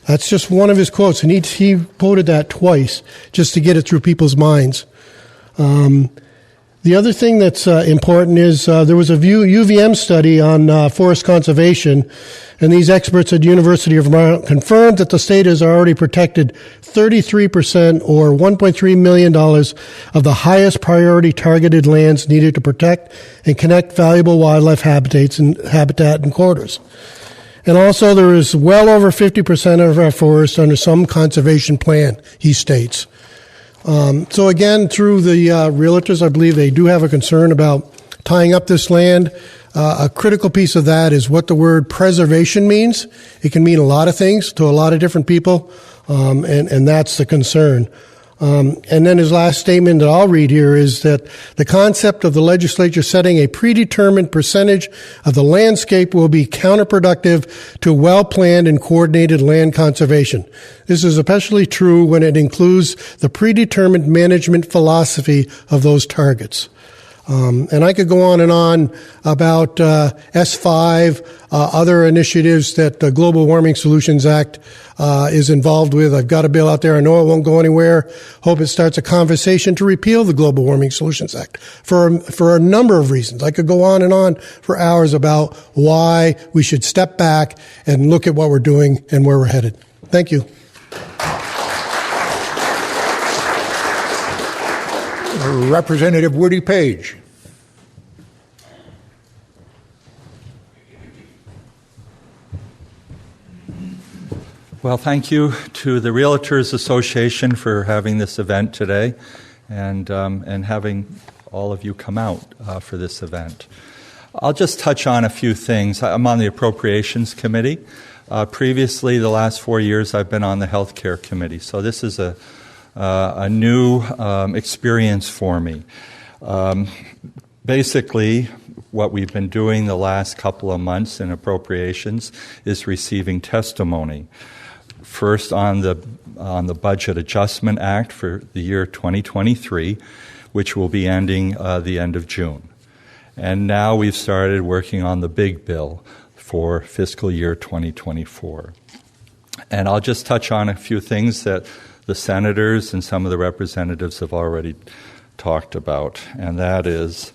That's just one of his quotes, and he quoted that twice just to get it through people's minds. The other thing that's important is there was a UVM study on forest conservation, and these experts at the University of Vermont confirmed that the state has already protected 33% or $1.3 million of the highest priority targeted lands needed to protect and connect valuable wildlife habitat and corridors. And also there is well over 50% of our forest under some conservation plan, he states. So again, through the realtors, I believe they do have a concern about tying up this land. A critical piece of that is what the word preservation means. It can mean a lot of things to a lot of different people, and that's the concern. And then his last statement that I'll read here is that the concept of the legislature setting a predetermined percentage of the landscape will be counterproductive to well-planned and coordinated land conservation. This is especially true when it includes the predetermined management philosophy of those targets. And I could go on and on about S5, other initiatives that the Global Warming Solutions Act is involved with. I've got a bill out there. I know it won't go anywhere. Hope it starts a conversation to repeal the Global Warming Solutions Act for a number of reasons. I could go on for hours about why we should step back and look at what we're doing and where we're headed. Thank you. Representative Woody Page. Well, thank you to the Realtors Association for having this event today and having all of you come out for this event. I'll just touch on a few things. I'm on the Appropriations Committee. Previously, the last 4 years, I've been on the Healthcare Committee. So this is a new experience for me. Basically, what we've been doing the last couple of months in appropriations is receiving testimony. First on the Budget Adjustment Act for the year 2023, which will be ending the end of June. And now we've started working on the big bill for fiscal year 2024. And I'll just touch on a few things that the senators and some of the representatives have already talked about, and that is,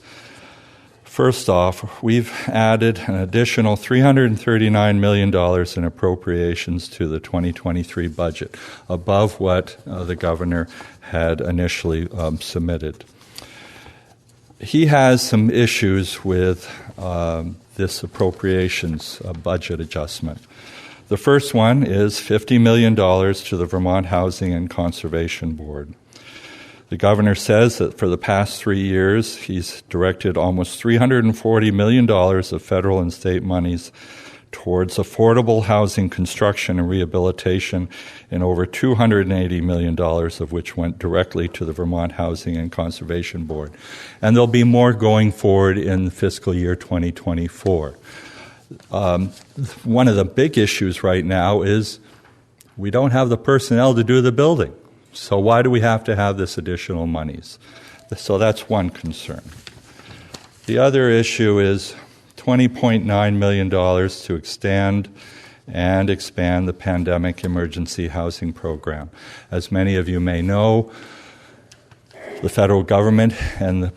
first off, we've added an additional $339 million in appropriations to the 2023 budget, above what the governor had initially submitted. He has some issues with this appropriations budget adjustment. The first one is $50 million to the Vermont Housing and Conservation Board. The governor says that for the past 3 years, he's directed almost $340 million of federal and state monies towards affordable housing construction and rehabilitation, and over $280 million of which went directly to the Vermont Housing and Conservation Board. And there'll be more going forward in fiscal year 2024. One of the big issues right now is we don't have the personnel to do the building. So why do we have to have this additional monies? So that's one concern. The other issue is $20.9 million to extend and expand the Pandemic Emergency Housing Program. As many of you may know, the federal government and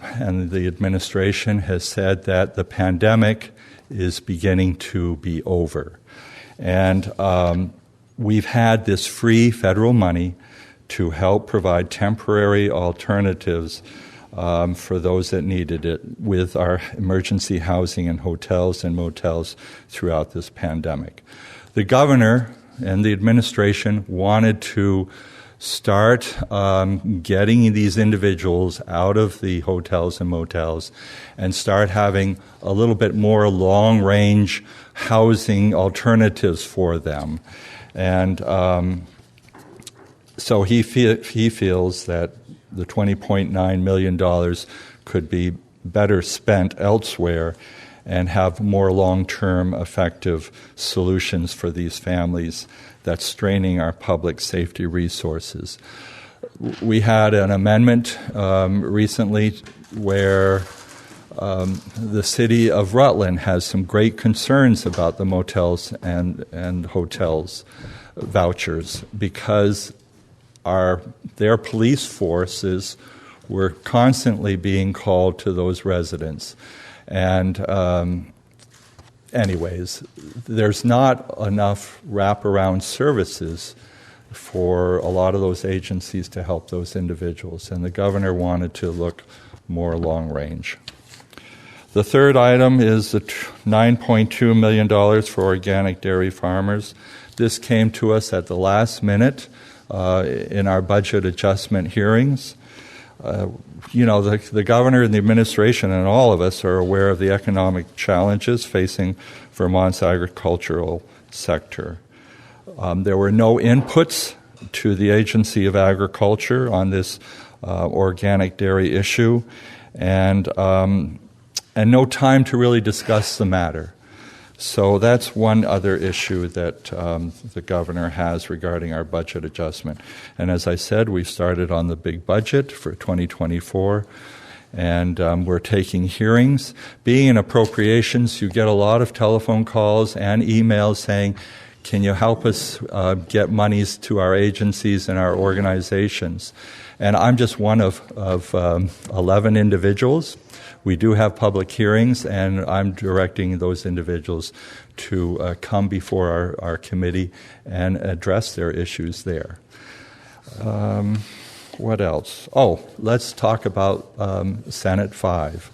the administration has said that the pandemic is beginning to be over. And we've had this free federal money to help provide temporary alternatives for those that needed it with our emergency housing and hotels and motels throughout this pandemic. The governor and the administration wanted to start getting these individuals out of the hotels and motels and start having a little bit more long-range housing alternatives for them. And so he feels that the $20.9 million could be better spent elsewhere and have more long-term effective solutions for these families that's straining our public safety resources. We had an amendment recently where the city of Rutland has some great concerns about the motels and hotels vouchers because their police forces were constantly being called to those residents. And anyways, there's not enough wraparound services for a lot of those agencies to help those individuals, and the governor wanted to look more long range. The third item is the $9.2 million for organic dairy farmers. This came to us at the last minute in our budget adjustment hearings. The governor and the administration and all of us are aware of the economic challenges facing Vermont's agricultural sector. There were no inputs to the Agency of Agriculture on this organic dairy issue, and no time to really discuss the matter. So that's one other issue that the governor has regarding our budget adjustment. And as I said, we started on the big budget for 2024, and we're taking hearings. Being in appropriations, you get a lot of telephone calls and emails saying, can you help us get monies to our agencies and our organizations? And I'm just one of 11 individuals. We do have public hearings, and I'm directing those individuals to come before our committee and address their issues there. What else? Oh, let's talk about Senate 5.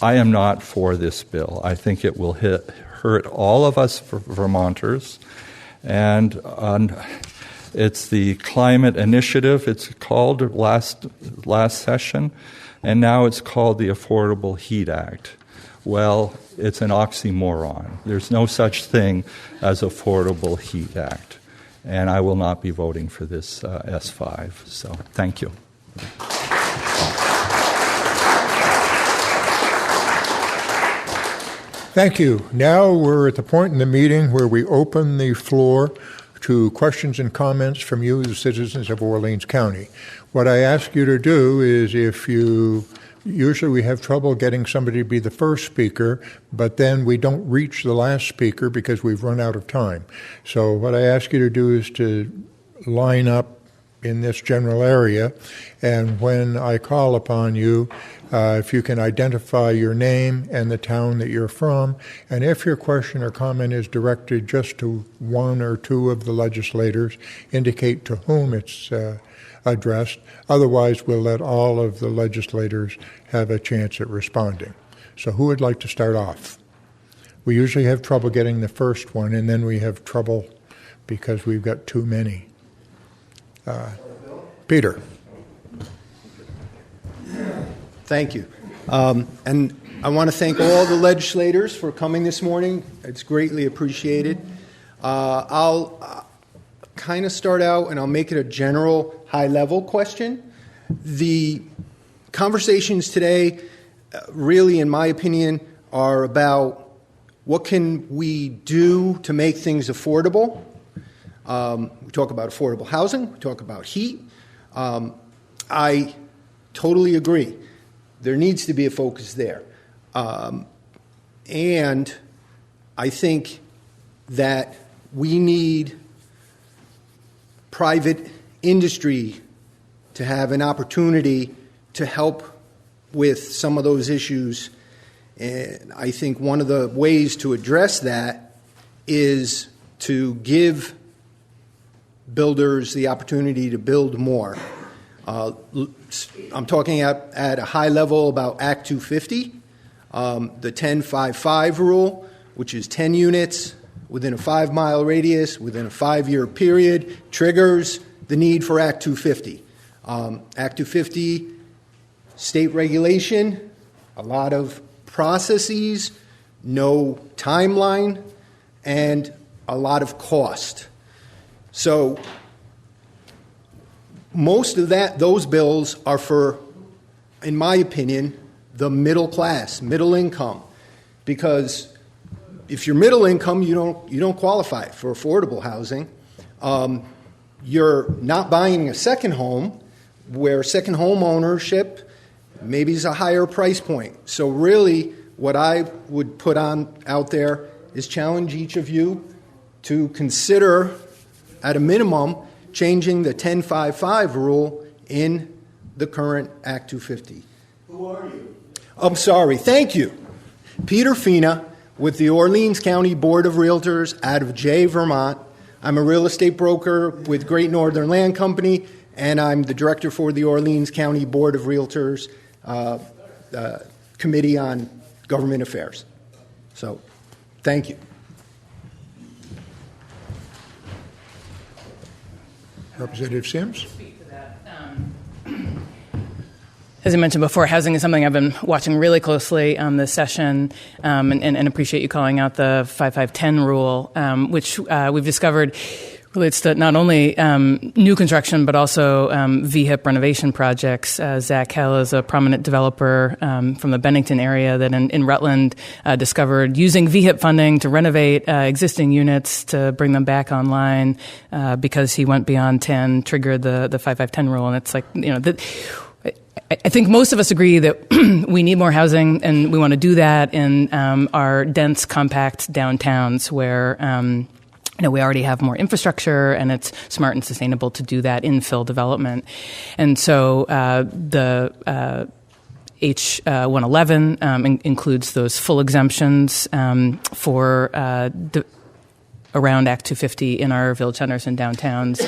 I am not for this bill. I think it will hurt all of us Vermonters, and it's the climate initiative. It's called last session. And now it's called the Affordable Heat Act. Well, it's an oxymoron. There's no such thing as Affordable Heat Act. And I will not be voting for this S5. So thank you. Thank you. Now we're at the point in the meeting where we open the floor to questions and comments from you, the citizens of Orleans County. What I ask you to do is usually we have trouble getting somebody to be the first speaker, but then we don't reach the last speaker because we've run out of time. So what I ask you to do is to line up in this general area, and when I call upon you, if you can identify your name and the town that you're from, and if your question or comment is directed just to one or two of the legislators, indicate to whom it's addressed. Otherwise, we'll let all of the legislators have a chance at responding. So who would like to start off? We usually have trouble getting the first one, and then we have trouble because we've got too many. Peter. Thank you. And I want to thank all the legislators for coming this morning. It's greatly appreciated. I'll kind of start out, and I'll make it a general, high-level question. The conversations today, really, in my opinion, are about what can we do to make things affordable. We talk about affordable housing. We talk about heat. I totally agree. There needs to be a focus there. And I think that we need private industry to have an opportunity to help with some of those issues. And I think one of the ways to address that is to give builders the opportunity to build more. I'm talking at a high level about Act 250, the 10-5-5 rule, which is 10 units within a 5-mile radius, within a 5-year period, triggers the need for Act 250. Act 250, state regulation, a lot of processes, no timeline, and a lot of cost. So most of those bills are for, in my opinion, the middle class, middle income, because if you're middle income, you don't qualify for affordable housing. You're not buying a second home, where second home ownership maybe is a higher price point. So really, what I would put out there is challenge each of you to consider, at a minimum, changing the 10-5-5 rule in the current Act 250. Who are you? I'm sorry. Thank you. Peter Fina with the Orleans County Board of Realtors out of Jay, Vermont. I'm a real estate broker with Great Northern Land Company, and I'm the director for the Orleans County Board of Realtors Committee on Government Affairs. So, thank you. Representative Sims? As I mentioned before, housing is something I've been watching really closely this session, and appreciate you calling out the 5-5-10 rule, which we've discovered relates to not only new construction, but also VHIP renovation projects. Zach Hell is a prominent developer from the Bennington area that in Rutland discovered using VHIP funding to renovate existing units to bring them back online because he went beyond 10, triggered the 5-5-10 rule. And it's like, I think most of us agree that we need more housing, and we want to do that in our dense, compact downtowns where we already have more infrastructure, and it's smart and sustainable to do that infill development. And so the H111 includes those full exemptions for around Act 250 in our village centers and downtowns,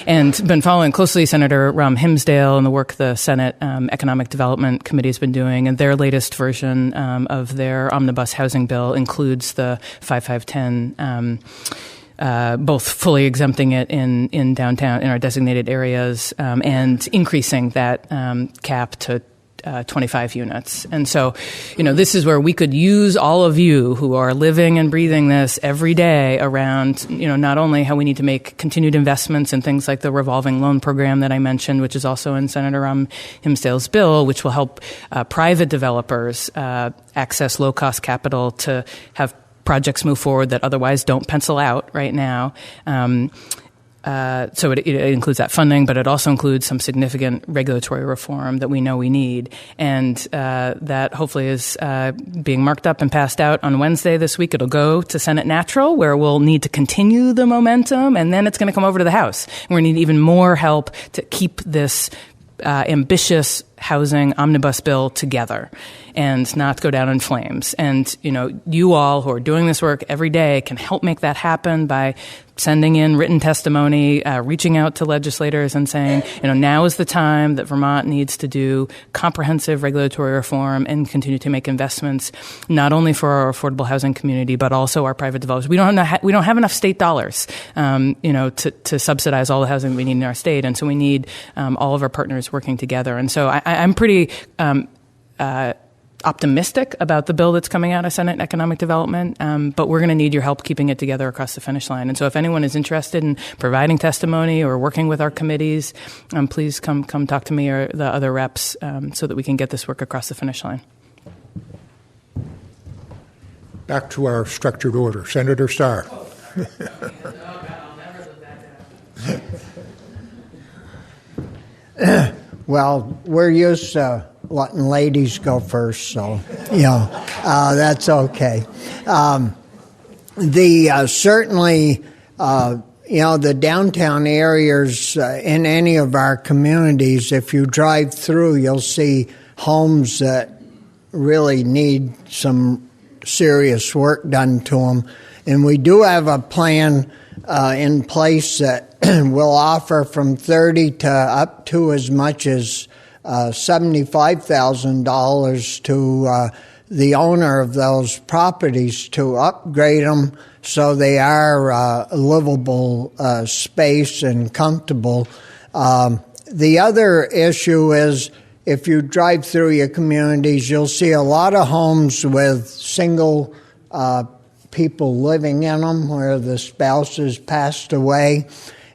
and been following closely Senator Rahm Himsdale and the work the Senate Economic Development Committee has been doing, and their latest version of their omnibus housing bill includes the 5-5-10, both fully exempting it in downtown, in our designated areas, and increasing that cap to 25 units. And so, this is where we could use all of you who are living and breathing this every day around, not only how we need to make continued investments in things like the revolving loan program that I mentioned, which is also in Senator Himsdale's bill, which will help private developers access low-cost capital to have projects move forward that otherwise don't pencil out right now. So it includes that funding, but it also includes some significant regulatory reform that we know we need. And that hopefully is being marked up and passed out on Wednesday this week. It'll go to Senate Natural, where we'll need to continue the momentum, and then it's going to come over to the House. And we're going to need even more help to keep this ambitious housing omnibus bill together and not go down in flames. And, you all who are doing this work every day can help make that happen by sending in written testimony, reaching out to legislators and saying, now is the time that Vermont needs to do comprehensive regulatory reform and continue to make investments, not only for our affordable housing community, but also our private developers. We don't have enough state dollars, to subsidize all the housing we need in our state. And so we need all of our partners working together. And so I'm pretty optimistic about the bill that's coming out of Senate Economic Development, but we're going to need your help keeping it together across the finish line. And so if anyone is interested in providing testimony or working with our committees, please come talk to me or the other reps so that we can get this work across the finish line. Back to our structured order. Senator Starr. Well, we're used to letting ladies go first, so that's okay. Certainly, the downtown areas in any of our communities, if you drive through, you'll see homes that really need some serious work done to them. And we do have a plan in place that will offer from $30,000 to up to as much as $75,000 to the owner of those properties to upgrade them so they are livable space and comfortable. The other issue is if you drive through your communities, you'll see a lot of homes with single people living in them where the spouse has passed away.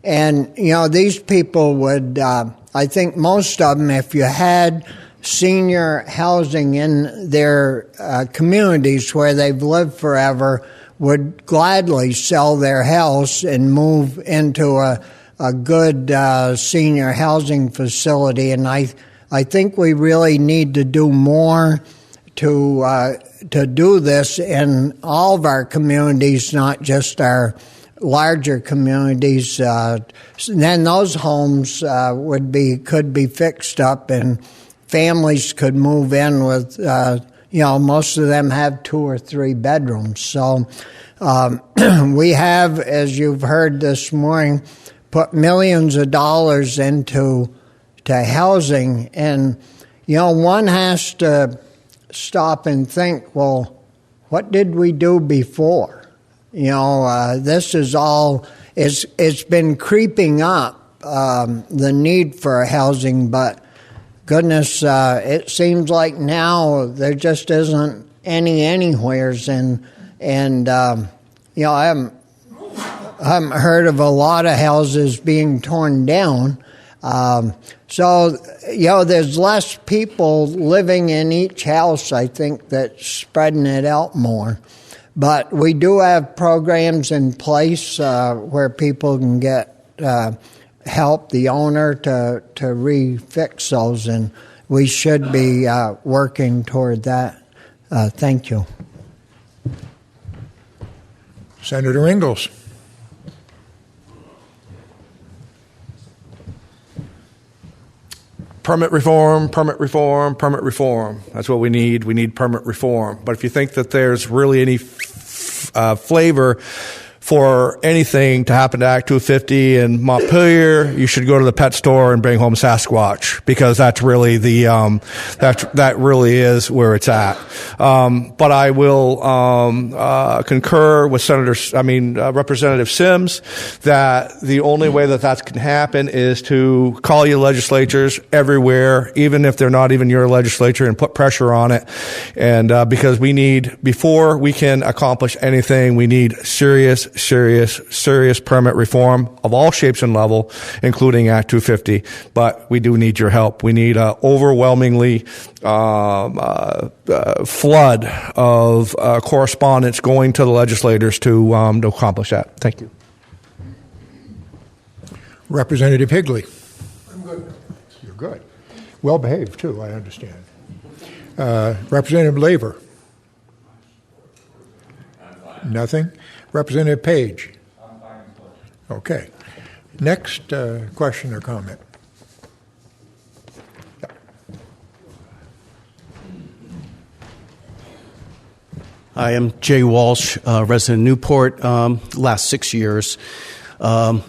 And, these people would, I think most of them, if you had senior housing in their communities where they've lived forever, would gladly sell their house and move into a good senior housing facility. And I think we really need to do more to do this in all of our communities, not just our larger communities. Then those homes could be fixed up, and families could move in with. Most of them have 2 or 3 bedrooms. So we have, as you've heard this morning, put millions of dollars into housing, and one has to stop and think, well, what did we do before? This is all, it's been creeping up, the need for housing, but goodness, it seems like now there just isn't anywheres, and I haven't heard of a lot of houses being torn down. So, there's less people living in each house, I think, that's spreading it out more. But we do have programs in place where people can get help the owner to refix those, and we should be working toward that. Thank you. Senator Ingalls. Permit reform, permit reform, permit reform. That's what we need. We need permit reform. But if you think that there's really any flavor for anything to happen to Act 250 in Montpelier, you should go to the pet store and bring home Sasquatch, because that's really that really is where it's at. But I will concur with Representative Sims that the only way that can happen is to call your legislatures everywhere, even if they're not even your legislature, and put pressure on it. And because before we can accomplish anything, we need serious permit reform of all shapes and level, including Act 250. But we do need your help. We need an overwhelmingly flood of correspondence going to the legislators to accomplish that. Thank you. Representative Higley. I'm good. You're good. Well behaved, too, I understand. Representative Laver. Nothing? Representative Page. Okay. Next question or comment. I am Jay Walsh, resident of Newport, last 6 years. For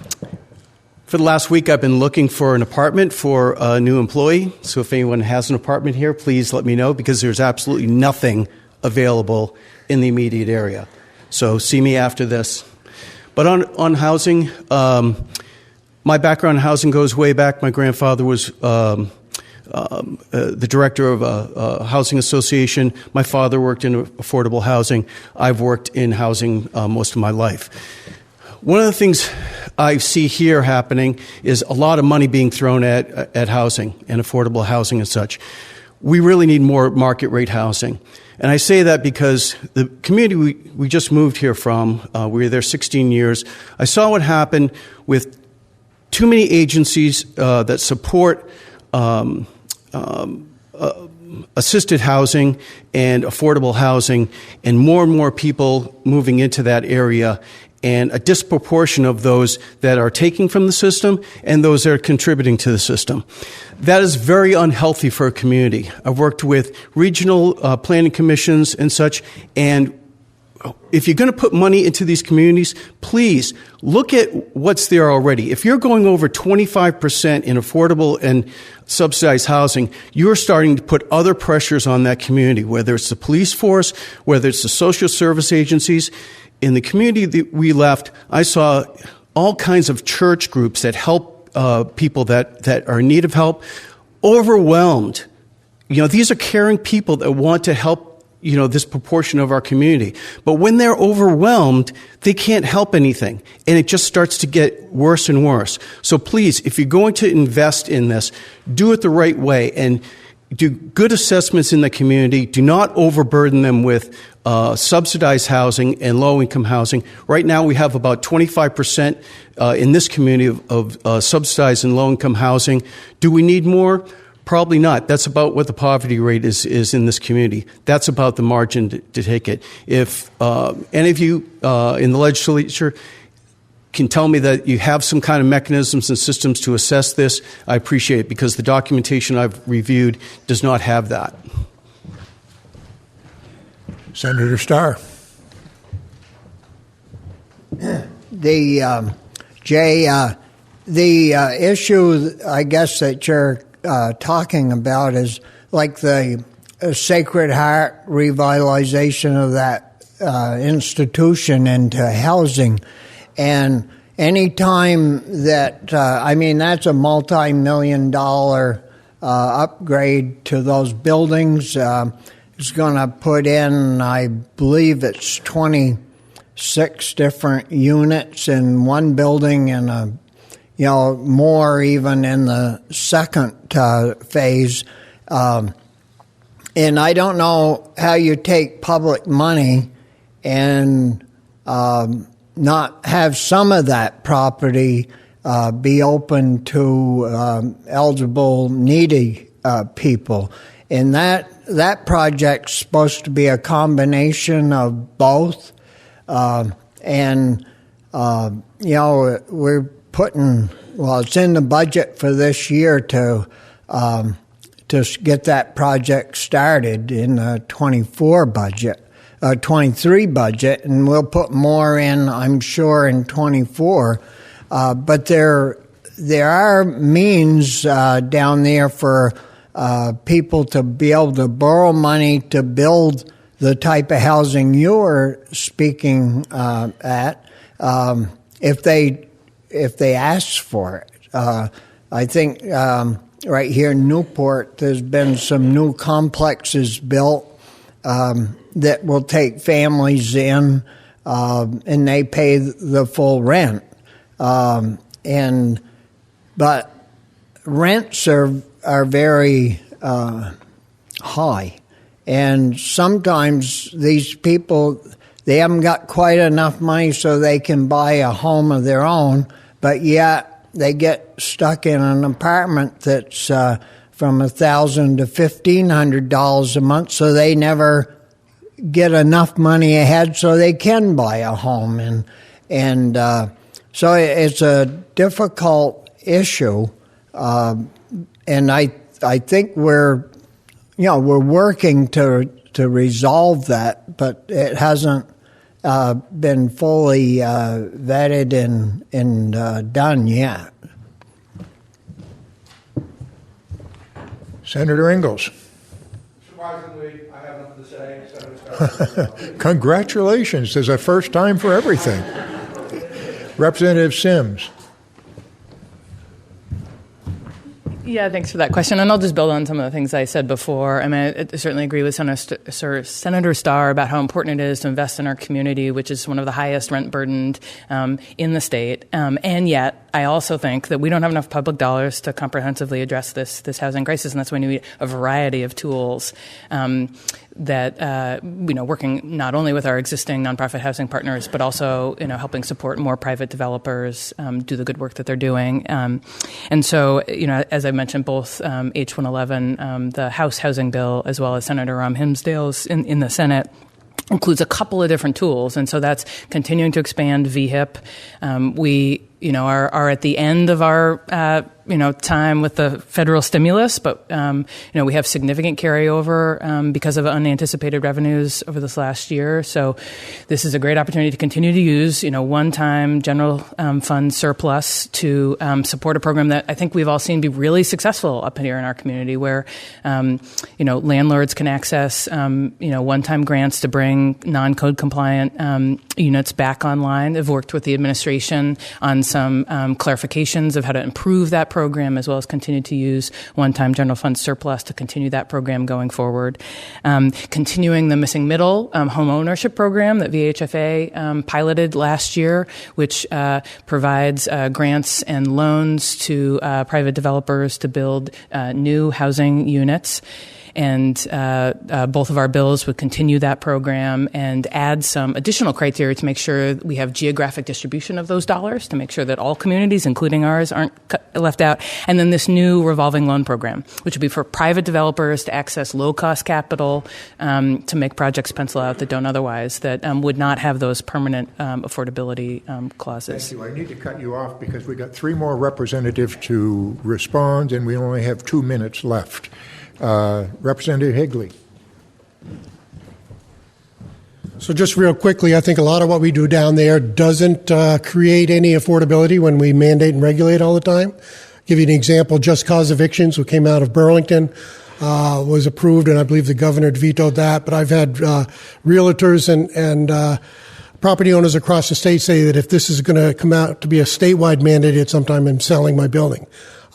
the last week, I've been looking for an apartment for a new employee. So if anyone has an apartment here, please let me know, because there's absolutely nothing available in the immediate area. So see me after this. But on housing, my background in housing goes way back. My grandfather was the director of a housing association. My father worked in affordable housing. I've worked in housing most of my life. One of the things I see here happening is a lot of money being thrown at housing and affordable housing and such. We really need more market rate housing. And I say that because the community we just moved here from, we were there 16 years, I saw what happened with too many agencies that support assisted housing and affordable housing, and more people moving into that area, and a disproportion of those that are taking from the system and those that are contributing to the system. That is very unhealthy for a community. I've worked with regional planning commissions and such, and if you're going to put money into these communities, please look at what's there already. If you're going over 25% in affordable and subsidized housing, you're starting to put other pressures on that community, whether it's the police force, whether it's the social service agencies. In the community that we left, I saw all kinds of church groups that help people that are in need of help, overwhelmed. These are caring people that want to help this proportion of our community. But when they're overwhelmed, they can't help anything. And it just starts to get worse and worse. So please, if you're going to invest in this, do it the right way and do good assessments in the community. Do not overburden them with subsidized housing and low-income housing. Right now, we have about 25% in this community of subsidized and low-income housing. Do we need more? Probably not. That's about what the poverty rate is in this community. That's about the margin to take it. If any of you in the legislature can tell me that you have some kind of mechanisms and systems to assess this, I appreciate it, because the documentation I've reviewed does not have that. Senator Starr. The issue, I guess, that you're talking about is like the Sacred Heart revitalization of that institution into housing. And any time that, that's a multi-million-dollar upgrade to those buildings. It's going to put in, I believe it's 26 different units in one building and more even in the second phase. And I don't know how you take public money and not have some of that property be open to eligible, needy people. And that project's supposed to be a combination of both. We're putting, it's in the budget for this year to get that project started in the 23 budget, and we'll put more in, I'm sure, in 24. But there are means down there for people to be able to borrow money to build the type of housing you were speaking at, if they ask for it. I think right here in Newport, there's been some new complexes built that will take families in, and they pay the full rent. But rents are very high, and sometimes these people, they haven't got quite enough money so they can buy a home of their own, but yet they get stuck in an apartment that's from $1,000 to $1,500 a month, so they never get enough money ahead so they can buy a home, and so it's a difficult issue, and I think we're working to resolve that, but it hasn't been fully vetted and done yet. Senator Ingalls. Surprisingly, I have nothing to say. Congratulations. There's a first time for everything. Representative Sims. Yeah, thanks for that question. And I'll just build on some of the things I said before. I mean, I certainly agree with Senator Starr about how important it is to invest in our community, which is one of the highest rent burdened in the state. And yet, I also think that we don't have enough public dollars to comprehensively address this housing crisis, and that's why we need a variety of tools that working not only with our existing nonprofit housing partners, but also helping support more private developers do the good work that they're doing. And so, as I mentioned, both H111, the House Housing Bill, as well as Senator Himsdale's in the Senate, includes a couple of different tools. And so that's continuing to expand VHIP. We are at the end of our time with the federal stimulus, but we have significant carryover because of unanticipated revenues over this last year. So this is a great opportunity to continue to use one-time general fund surplus to support a program that I think we've all seen be really successful up here in our community, where landlords can access one-time grants to bring non-code compliant units back online. I've worked with the administration on some clarifications of how to improve that program, as well as continue to use one-time general fund surplus to continue that program going forward. Continuing the missing middle home ownership program that VHFA piloted last year, which provides grants and loans to private developers to build new housing units. And both of our bills would continue that program and add some additional criteria to make sure we have geographic distribution of those dollars, to make sure that all communities, including ours, aren't left out. And then this new revolving loan program, which would be for private developers to access low-cost capital to make projects pencil out that don't otherwise, that would not have those permanent affordability clauses. Thank you. I need to cut you off because we got 3 more representatives to respond, and we only have 2 minutes left. Representative Higley. So just real quickly, I think a lot of what we do down there doesn't create any affordability when we mandate and regulate all the time. Give you an example, just cause evictions, which came out of Burlington, was approved, and I believe the governor vetoed that. But I've had realtors and property owners across the state say that if this is going to come out to be a statewide mandate at some time, I'm selling my building.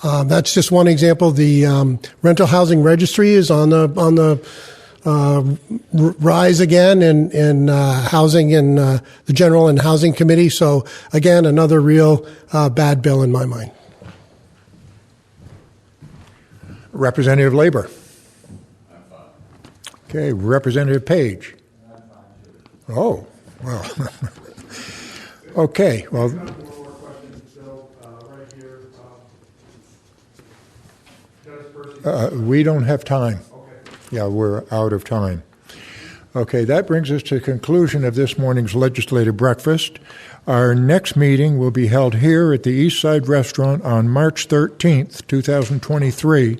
That's just one example. The rental housing registry is on the rise again in housing in the General and Housing Committee. So again, another real bad bill in my mind. Representative Labor. Okay, Representative Page. Oh, well. Okay, well. We don't have time. Yeah, we're out of time. Okay, that brings us to the conclusion of this morning's legislative breakfast. Our next meeting will be held here at the Eastside Restaurant on March 13th, 2023,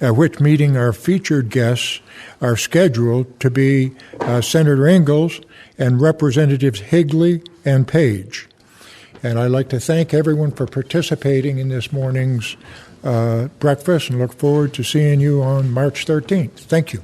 at which meeting our featured guests are scheduled to be Senator Ingalls and Representatives Higley and Page. And I'd like to thank everyone for participating in this morning's breakfast and look forward to seeing you on March 13th. Thank you.